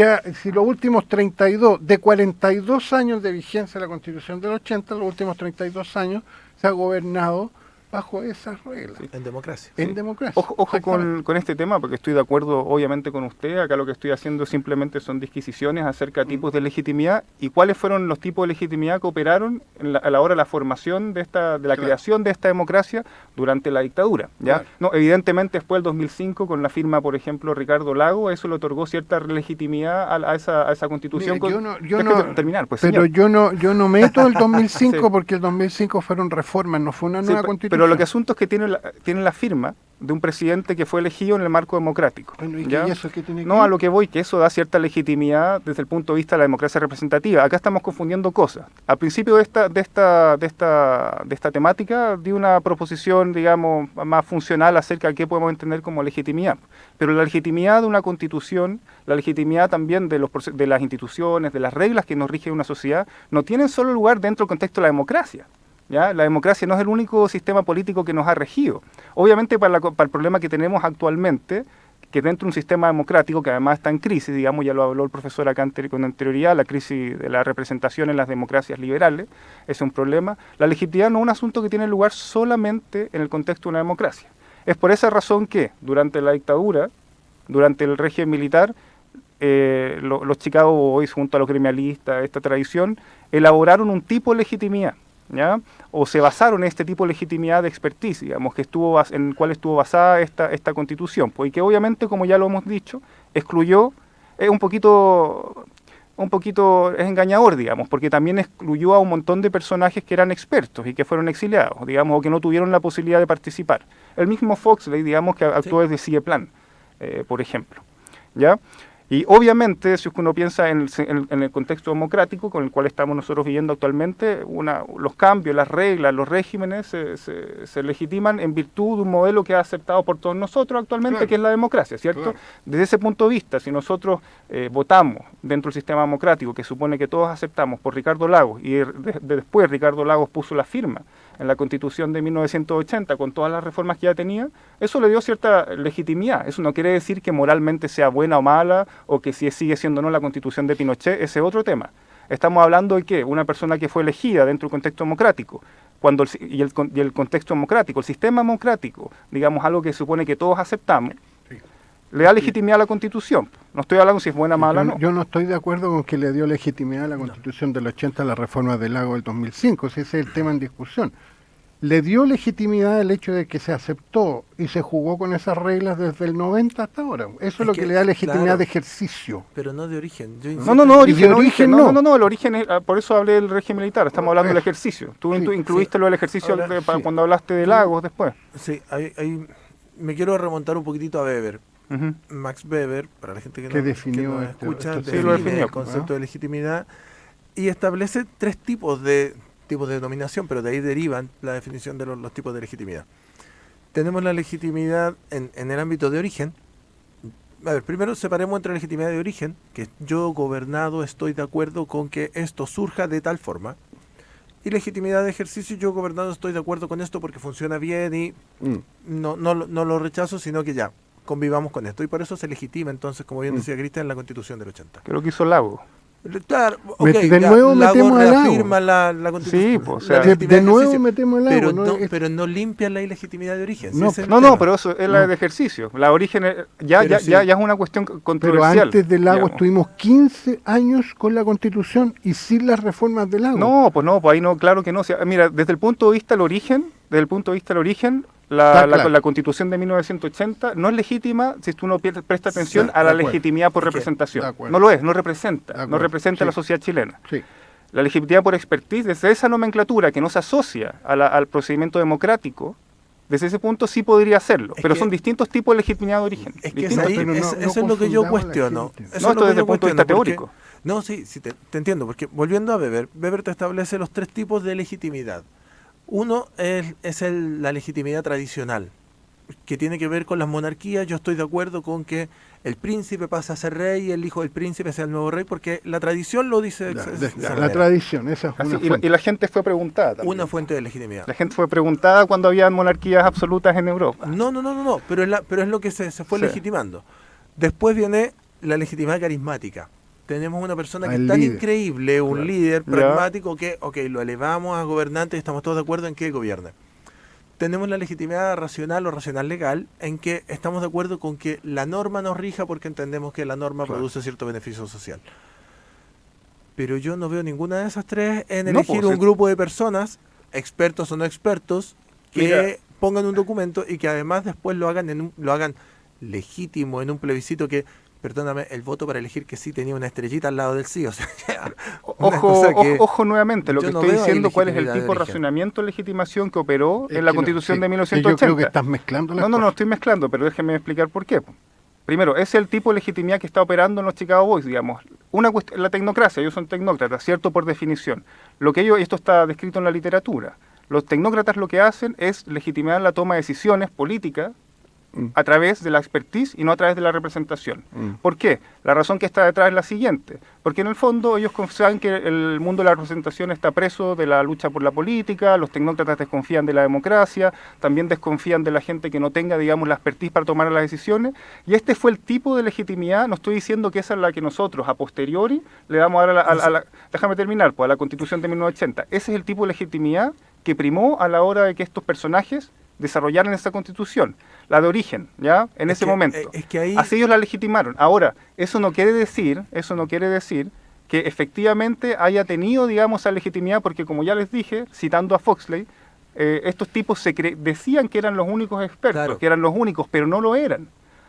Speaker 5: Si los últimos 32, de 42 años de vigencia de la Constitución del 80, los últimos 32 años se ha gobernado bajo esas reglas,
Speaker 7: En democracia.
Speaker 5: en democracia.
Speaker 6: Ojo
Speaker 5: Exactamente.
Speaker 6: con este tema, porque estoy de acuerdo obviamente con usted. Acá lo que estoy haciendo simplemente son disquisiciones acerca de tipos de legitimidad y cuáles fueron los tipos de legitimidad que operaron a la hora de la formación de la creación de esta democracia durante la dictadura. ¿Ya?
Speaker 5: Claro.
Speaker 6: No, evidentemente después del 2005, con la firma, por ejemplo, Ricardo Lago, eso le otorgó cierta legitimidad a esa constitución.
Speaker 5: Mira,
Speaker 6: Déjeme terminar, pues,
Speaker 5: pero
Speaker 6: señor.
Speaker 5: yo no meto el 2005
Speaker 6: Sí.
Speaker 5: porque el 2005 fueron reformas, no fue una
Speaker 6: Sí,
Speaker 5: nueva Constitución.
Speaker 6: pero lo que asunto es que tiene la firma de un presidente que fue elegido en el marco democrático.
Speaker 5: Bueno, ¿y
Speaker 6: ¿ya?
Speaker 5: eso qué tiene que
Speaker 6: No,
Speaker 5: ver?
Speaker 6: a lo que voy, que eso da cierta legitimidad desde el punto de vista de la democracia representativa. Acá estamos confundiendo cosas. Al principio de esta temática di una proposición, digamos, más funcional acerca de qué podemos entender como legitimidad. Pero la legitimidad de una constitución, la legitimidad también de las instituciones, de las reglas que nos rigen una sociedad, no tienen solo lugar dentro del contexto de la democracia. ¿Ya? La democracia no es el único sistema político que nos ha regido. Obviamente para el problema que tenemos actualmente, que dentro de un sistema democrático que además está en crisis, digamos, ya lo habló el profesor acá con anterioridad, la crisis de la representación en las democracias liberales, es un problema. La legitimidad no es un asunto que tiene lugar solamente en el contexto de una democracia. Es por esa razón que durante la dictadura, durante el régimen militar, los Chicago Boys junto a los gremialistas, esta tradición, elaboraron un tipo de legitimidad. ¿Ya? O se basaron en este tipo de legitimidad de expertise, digamos, en el cual estuvo basada esta constitución, pues, y que obviamente, como ya lo hemos dicho, excluyó, es un poquito es engañador, digamos, porque también excluyó a un montón de personajes que eran expertos y que fueron exiliados, digamos, o que no tuvieron la posibilidad de participar. El mismo Foxley, digamos, que actuó desde Sigue-Plan, por ejemplo, ¿ya? Y obviamente, si uno piensa en el contexto democrático con el cual estamos nosotros viviendo actualmente, los cambios, las reglas, los regímenes se legitiman en virtud de un modelo que ha aceptado por todos nosotros actualmente,
Speaker 5: Claro.
Speaker 6: que es la democracia, ¿cierto?
Speaker 5: Claro.
Speaker 6: Desde ese punto de vista, si nosotros votamos dentro del sistema democrático, que supone que todos aceptamos por Ricardo Lagos, y después Ricardo Lagos puso la firma en la Constitución de 1980 con todas las reformas que ya tenía, eso le dio cierta legitimidad. Eso no quiere decir que moralmente sea buena o mala, o que si sigue siendo o no la Constitución de Pinochet, ese es otro tema. Estamos hablando de que una persona que fue elegida dentro del contexto democrático, y el contexto democrático, el sistema democrático, digamos algo que supone que todos aceptamos, le da legitimidad a la Constitución. No estoy hablando si es buena o mala, no.
Speaker 5: Yo no estoy de acuerdo con que le dio legitimidad a la Constitución del 80 a la reforma del Lago del 2005, si ese es el tema en discusión. Le dio legitimidad el hecho de que se aceptó y se jugó con esas reglas desde el 90 hasta ahora. Eso es lo que le da legitimidad
Speaker 7: claro,
Speaker 5: de ejercicio.
Speaker 7: pero no de origen. Yo
Speaker 6: No,
Speaker 7: insisto
Speaker 6: no,
Speaker 7: en-
Speaker 5: Y de origen no.
Speaker 6: el origen es, por eso hablé del régimen militar, estamos hablando del ejercicio. Tú
Speaker 5: Sí,
Speaker 6: incluiste lo del ejercicio
Speaker 7: Ahora,
Speaker 5: sí.
Speaker 6: cuando hablaste de Lagos después.
Speaker 7: Sí, me quiero remontar un poquitito a Weber.
Speaker 6: Ujú.
Speaker 7: Max Weber, para la gente que
Speaker 5: Que
Speaker 7: no,
Speaker 5: definió
Speaker 7: no
Speaker 5: este-
Speaker 7: escucha,
Speaker 5: este
Speaker 6: Sí, lo
Speaker 7: define
Speaker 6: definió,
Speaker 7: el concepto
Speaker 5: ¿no?
Speaker 7: de legitimidad y establece tres tipos de denominación, pero de ahí derivan la definición de los tipos de legitimidad. Tenemos la legitimidad en el ámbito de origen. A ver, primero separemos entre legitimidad de origen, que yo gobernado estoy de acuerdo con que esto surja de tal forma, y legitimidad de ejercicio, yo gobernado estoy de acuerdo con esto porque funciona bien y no lo rechazo, sino que ya, convivamos con esto. Y por eso se legitima entonces, como bien decía Cristian, en la Constitución del 80.
Speaker 6: Que es lo que hizo Lagos.
Speaker 7: Claro,
Speaker 5: De nuevo metemos al agua.
Speaker 7: reafirma la Constitución.
Speaker 6: Sí, pues, o sea,
Speaker 7: la
Speaker 5: De
Speaker 7: legitimidad
Speaker 5: nuevo
Speaker 7: ejercicio,
Speaker 5: metemos el agua.
Speaker 7: pero
Speaker 5: ¿no?
Speaker 7: pero no limpia la ilegitimidad de origen.
Speaker 5: No,
Speaker 7: ese es el
Speaker 6: No,
Speaker 7: tema.
Speaker 6: pero eso es la de ejercicio. La origen ya es una cuestión
Speaker 5: Pero
Speaker 6: controversial.
Speaker 5: antes del agua
Speaker 6: digamos.
Speaker 5: estuvimos 15 años con la Constitución y sin las reformas del agua.
Speaker 6: No, pues ahí no, claro que no. O sea, mira, desde el punto de vista del origen,
Speaker 5: Está claro.
Speaker 6: la Constitución de 1980 no es legítima si tú no presta atención
Speaker 5: Sí,
Speaker 6: a
Speaker 5: de
Speaker 6: la
Speaker 5: acuerdo.
Speaker 6: legitimidad por
Speaker 5: Es que,
Speaker 6: representación.
Speaker 5: de acuerdo.
Speaker 6: No lo es, no
Speaker 5: De
Speaker 6: representa
Speaker 5: acuerdo,
Speaker 6: a la
Speaker 5: sí.
Speaker 6: sociedad chilena.
Speaker 5: Sí.
Speaker 6: La legitimidad por expertise, desde esa nomenclatura que no se asocia al procedimiento democrático, desde ese punto sí podría hacerlo,
Speaker 7: Es
Speaker 6: pero
Speaker 7: que-
Speaker 6: son distintos tipos de legitimidad de origen.
Speaker 7: Es que
Speaker 6: distintos
Speaker 7: ahí,
Speaker 5: pero no-
Speaker 7: eso
Speaker 5: no
Speaker 7: es lo que yo
Speaker 5: confundamos a la
Speaker 7: cuestiono.
Speaker 5: gente.
Speaker 7: Eso
Speaker 6: No,
Speaker 7: es lo
Speaker 6: esto
Speaker 7: que
Speaker 6: desde
Speaker 7: yo
Speaker 6: el punto de vista
Speaker 7: cuestiono, porque-
Speaker 6: teórico.
Speaker 7: No, sí, te entiendo, porque volviendo a Weber, Weber te establece los 3 tipos de legitimidad. Uno es la legitimidad tradicional, que tiene que ver con las monarquías. Yo estoy de acuerdo con que el príncipe pasa a ser rey y el hijo del príncipe sea el nuevo rey, porque la tradición lo dice.
Speaker 5: La tradición, esa es
Speaker 6: Así,
Speaker 5: una fuente.
Speaker 6: y la gente fue preguntada también.
Speaker 7: Una fuente de legitimidad.
Speaker 6: La gente fue preguntada cuando había monarquías absolutas en Europa.
Speaker 7: No, pero es lo que se fue
Speaker 6: Sí.
Speaker 7: legitimando. Después viene la legitimidad carismática. Tenemos una persona que
Speaker 5: El
Speaker 7: es tan
Speaker 5: líder.
Speaker 7: increíble, un
Speaker 5: Claro.
Speaker 7: líder
Speaker 6: Ya.
Speaker 7: pragmático que, lo elevamos a gobernante y estamos todos de acuerdo en que gobierne. Tenemos la legitimidad racional o racional legal, en que estamos de acuerdo con que la norma nos rija porque entendemos que la norma
Speaker 5: Claro.
Speaker 7: produce cierto beneficio social. Pero yo no veo ninguna de esas 3 en
Speaker 6: No,
Speaker 7: elegir
Speaker 6: pues,
Speaker 7: un grupo de personas, expertos o no expertos, que
Speaker 6: Mira.
Speaker 7: pongan un documento y que además después lo hagan lo hagan legítimo en un plebiscito que, perdóname, el voto para elegir que sí tenía una estrellita al lado del sí. O sea, una cosa que
Speaker 6: Ojo nuevamente, lo
Speaker 7: yo
Speaker 6: que
Speaker 7: no
Speaker 6: estoy
Speaker 7: veo ahí
Speaker 6: diciendo cuál es el
Speaker 7: legitimidad de
Speaker 6: tipo de
Speaker 7: origen.
Speaker 6: racionamiento de legitimación que operó
Speaker 5: Es
Speaker 6: en la
Speaker 5: que no,
Speaker 6: Constitución
Speaker 5: sí,
Speaker 6: de
Speaker 5: que
Speaker 6: 1980.
Speaker 5: yo creo que estás mezclando las
Speaker 6: No
Speaker 5: cosas.
Speaker 6: estoy mezclando, pero déjeme explicar por qué. Primero, es el tipo de legitimidad que está operando en los Chicago Boys, digamos. La tecnocracia, ellos son tecnócratas, ¿cierto? Por definición. Esto está descrito en la literatura. Los tecnócratas lo que hacen es legitimar la toma de decisiones políticas a través de la expertise y no a través de la representación. ¿Por qué? La razón que está detrás es la siguiente. Porque en el fondo ellos saben que el mundo de la representación está preso de la lucha por la política, los tecnócratas desconfían de la democracia, también desconfían de la gente que no tenga, digamos, la expertise para tomar las decisiones. Y este fue el tipo de legitimidad, no estoy diciendo que esa es la que nosotros a posteriori le damos a la déjame terminar, pues, a la Constitución de 1980. Ese es el tipo de legitimidad que primó a la hora de que estos personajes desarrollaran esa Constitución, la de origen, ¿ya? En ese momento.
Speaker 7: Es que ahí...
Speaker 6: Así ellos la legitimaron. Ahora, eso no quiere decir que efectivamente haya tenido, digamos, esa legitimidad, porque como ya les dije, citando a Foxley, estos tipos decían que eran los únicos expertos,
Speaker 7: Claro.
Speaker 6: que eran los únicos, pero no lo eran.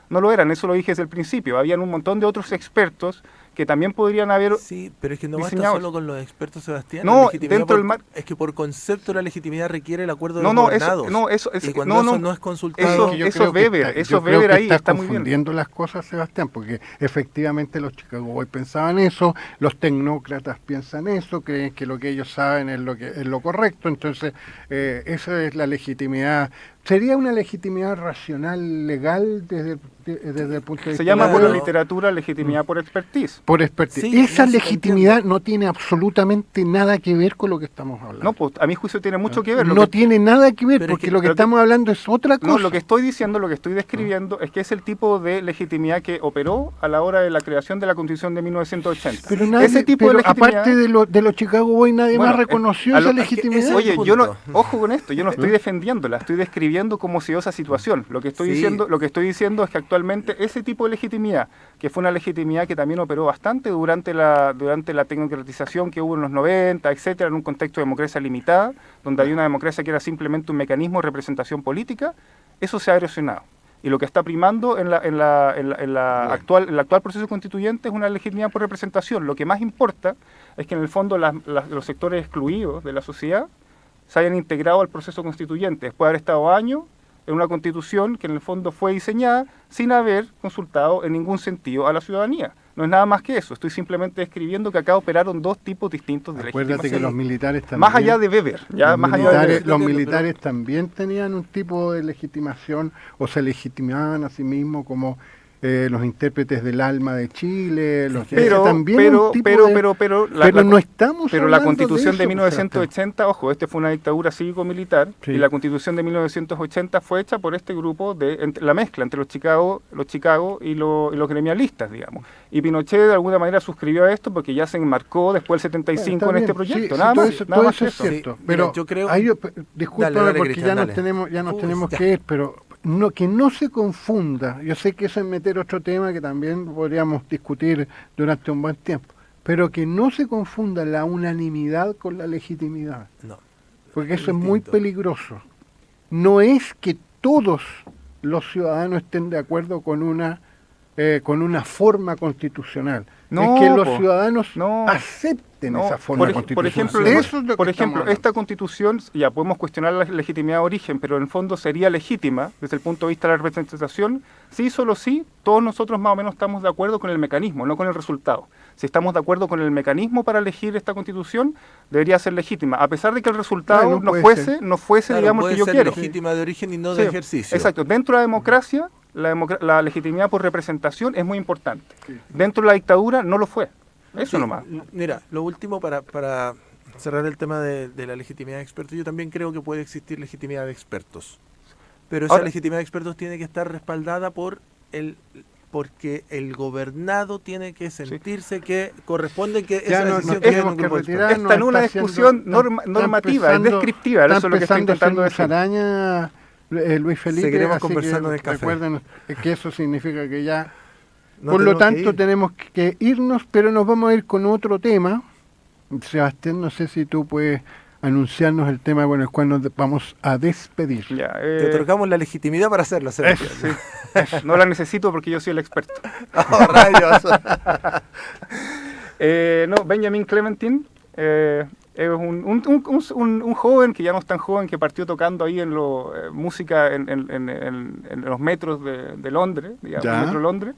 Speaker 6: No lo eran, eso lo dije desde el principio. Habían un montón de otros expertos que también podrían haber...
Speaker 7: Sí, pero es que no basta
Speaker 6: diseñados.
Speaker 7: solo con los expertos, Sebastián.
Speaker 6: No,
Speaker 7: La legitimidad
Speaker 6: dentro del
Speaker 7: es que por concepto la legitimidad requiere el acuerdo de
Speaker 6: No,
Speaker 7: los
Speaker 6: no,
Speaker 7: gobernados.
Speaker 6: eso
Speaker 7: y cuando eso no es consultado...
Speaker 5: Yo
Speaker 6: eso
Speaker 5: creo
Speaker 6: es
Speaker 5: que
Speaker 6: Weber,
Speaker 5: está-
Speaker 6: eso
Speaker 5: yo
Speaker 6: es
Speaker 5: creo
Speaker 6: Weber
Speaker 5: que
Speaker 6: ahí,
Speaker 5: estás
Speaker 6: está muy bien.
Speaker 5: confundiendo las cosas, Sebastián, porque efectivamente los Chicago Boys pensaban eso, los tecnócratas piensan eso, creen que lo que ellos saben es lo correcto, entonces esa es la legitimidad. ¿Sería una legitimidad racional, legal, desde el punto de vista
Speaker 6: Se llama por la
Speaker 7: Claro.
Speaker 6: literatura legitimidad por expertise.
Speaker 5: por expertise?
Speaker 7: Sí,
Speaker 5: Esa
Speaker 7: no, sí te
Speaker 5: legitimidad no tiene absolutamente nada que ver con lo que estamos hablando.
Speaker 6: No, pues a mi juicio tiene mucho que ver.
Speaker 5: No tiene nada que ver,
Speaker 7: Pero es
Speaker 5: porque
Speaker 7: que-
Speaker 5: lo que
Speaker 6: pero que-
Speaker 5: estamos hablando es otra cosa.
Speaker 6: No, lo que estoy diciendo, lo que estoy describiendo es que es el tipo de legitimidad que operó a la hora de la creación de la Constitución de 1980.
Speaker 5: Pero, nadie,
Speaker 6: Ese tipo
Speaker 5: pero
Speaker 6: de legitimidad...
Speaker 5: aparte de los Chicago Boys, nadie
Speaker 6: Bueno,
Speaker 5: más reconoció
Speaker 6: a
Speaker 5: esa
Speaker 6: lo-
Speaker 7: es que
Speaker 5: legitimidad.
Speaker 7: ese-
Speaker 6: Oye,
Speaker 7: el
Speaker 6: yo no,
Speaker 7: punto.
Speaker 6: ojo con esto, yo no estoy defendiéndola, estoy describiendo cómo se dio esa situación. Lo que estoy
Speaker 7: Sí.
Speaker 6: diciendo es que actualmente ese tipo de legitimidad, que fue una legitimidad que también operó bastante durante la tecnocratización que hubo en los 90, etcétera, en un contexto de democracia limitada, donde había una democracia que era simplemente un mecanismo de representación política, eso se ha erosionado. Y lo que está primando en el actual proceso constituyente es una legitimidad por representación. Lo que más importa es que en el fondo los sectores excluidos de la sociedad se hayan integrado al proceso constituyente después de haber estado años en una constitución que en el fondo fue diseñada sin haber consultado en ningún sentido a la ciudadanía. No es nada más que eso, estoy simplemente describiendo que acá operaron dos tipos distintos de
Speaker 5: Acuérdate que
Speaker 6: legitimación.
Speaker 5: los militares también...
Speaker 6: Más allá de Weber, ya
Speaker 5: los
Speaker 6: más allá de
Speaker 5: militares,
Speaker 6: Weber.
Speaker 5: los
Speaker 7: Pero-
Speaker 5: militares también tenían un tipo de legitimación o se legitimaban a sí mismos como los intérpretes del alma de Chile,
Speaker 6: pero
Speaker 5: no estamos
Speaker 6: pero la
Speaker 5: hablando
Speaker 6: Constitución
Speaker 5: de
Speaker 6: de
Speaker 5: eso,
Speaker 6: 1980, ojo, este fue una dictadura cívico-militar,
Speaker 5: Sí.
Speaker 6: y la Constitución de 1980 fue hecha por este grupo la mezcla entre los Chicago y los gremialistas, digamos. Y Pinochet de alguna manera suscribió a esto porque ya se enmarcó después del 75
Speaker 5: Bueno,
Speaker 6: en este
Speaker 5: está bien.
Speaker 6: proyecto,
Speaker 5: Sí,
Speaker 6: nada
Speaker 5: todo
Speaker 6: más,
Speaker 5: eso,
Speaker 6: nada
Speaker 5: todo
Speaker 6: más
Speaker 5: eso
Speaker 6: que
Speaker 5: es
Speaker 6: eso.
Speaker 5: cierto.
Speaker 7: Sí,
Speaker 5: Pero
Speaker 7: mira, yo creo-
Speaker 5: discúlpame
Speaker 7: Dale,
Speaker 5: porque
Speaker 7: Cristian, dale.
Speaker 5: ya nos
Speaker 7: Uy,
Speaker 5: tenemos
Speaker 7: ya.
Speaker 5: que ir, pero que no se confunda. Yo sé que eso es meter otro tema que también podríamos discutir durante un buen tiempo, pero que no se confunda la unanimidad con la legitimidad,
Speaker 7: No.
Speaker 5: porque
Speaker 7: Es
Speaker 5: eso es muy
Speaker 7: distinto.
Speaker 5: peligroso. No es que todos los ciudadanos estén de acuerdo con una forma constitucional.
Speaker 6: No,
Speaker 5: es que los
Speaker 6: po,
Speaker 5: ciudadanos
Speaker 6: no.
Speaker 5: acepten
Speaker 6: No,
Speaker 5: esa forma
Speaker 6: por
Speaker 5: constitucional.
Speaker 6: ejemplo,
Speaker 5: Eso es lo que
Speaker 6: por
Speaker 5: estamos
Speaker 6: ejemplo,
Speaker 5: hablando.
Speaker 6: esta constitución, ya podemos cuestionar la legitimidad de origen, pero en el fondo sería legítima desde el punto de vista de la representación, sí, solo sí, todos nosotros más o menos estamos de acuerdo con el mecanismo, no con el resultado. Si estamos de acuerdo con el mecanismo para elegir esta constitución, debería ser legítima, a pesar de que el resultado
Speaker 5: Bueno,
Speaker 6: no
Speaker 5: puede
Speaker 6: fuese,
Speaker 5: ser.
Speaker 6: no fuese,
Speaker 7: Claro,
Speaker 6: digamos, el
Speaker 7: puede
Speaker 6: que yo
Speaker 7: ser
Speaker 6: quiero.
Speaker 7: legítima de origen y no
Speaker 6: Sí,
Speaker 7: de ejercicio.
Speaker 6: Exacto. Dentro de la democracia, la legitimidad por representación es muy importante. Dentro de la dictadura no lo fue. Eso
Speaker 7: Sí,
Speaker 6: nomás.
Speaker 7: Mira, lo último para cerrar el tema de la legitimidad de expertos, yo también creo que puede existir legitimidad de expertos. Pero esa
Speaker 6: Ahora-
Speaker 7: legitimidad de expertos tiene que estar respaldada porque el gobernado tiene que sentirse que corresponde que
Speaker 5: Ya
Speaker 7: esa
Speaker 5: no-
Speaker 7: decisión
Speaker 5: nos
Speaker 7: quede en
Speaker 5: tenemos
Speaker 7: un
Speaker 5: que
Speaker 7: grupo de
Speaker 5: retirar.
Speaker 7: expertos.
Speaker 6: Está en una
Speaker 5: está
Speaker 6: discusión
Speaker 5: haciendo-
Speaker 6: normativa, es descriptiva, eso es lo que estoy intentando decir.
Speaker 5: Araña, Luis Felipe,
Speaker 7: Seguiremos
Speaker 5: así
Speaker 7: conversando
Speaker 5: que
Speaker 7: en el café.
Speaker 5: recuerden que eso significa que ya...
Speaker 7: No
Speaker 5: Por lo
Speaker 7: tenemos que
Speaker 5: tanto,
Speaker 7: ir.
Speaker 5: tenemos que irnos, pero nos vamos a ir con otro tema. Sebastián, no sé si tú puedes anunciarnos el tema con el cual nos vamos a despedir.
Speaker 6: Ya,
Speaker 7: Te otorgamos la legitimidad para hacerlo, Sebastián.
Speaker 6: sí, no la necesito porque yo soy el experto.
Speaker 7: ¡Oh, rayos!
Speaker 6: No, Benjamin Clementine es un joven que ya no es tan joven, que partió tocando ahí en música en los metros de Londres, digamos,
Speaker 5: Ya.
Speaker 6: el metro de Londres,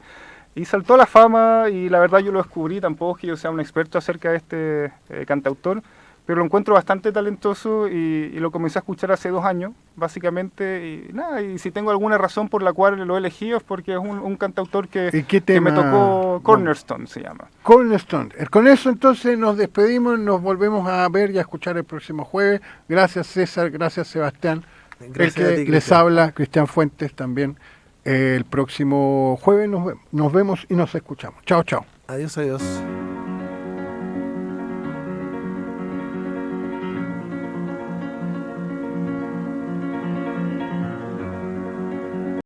Speaker 6: y saltó a la fama, y la verdad yo lo descubrí, tampoco es que yo sea un experto acerca de este cantautor, pero lo encuentro bastante talentoso y lo comencé a escuchar hace 2 años, básicamente, y nada, y si tengo alguna razón por la cual lo he elegido es porque es un cantautor
Speaker 5: ¿Y qué
Speaker 6: que me
Speaker 5: tema?
Speaker 6: tocó, Cornerstone se llama.
Speaker 5: Cornerstone. Con eso entonces nos despedimos, nos volvemos a ver y a escuchar el próximo jueves. Gracias César, gracias Sebastián.
Speaker 7: Gracias
Speaker 5: el
Speaker 7: a
Speaker 5: que
Speaker 7: ti,
Speaker 5: les
Speaker 7: Cristian.
Speaker 5: habla, Cristian Fuentes también. El próximo jueves nos vemos y nos escuchamos. Chao, chao.
Speaker 7: Adiós, adiós.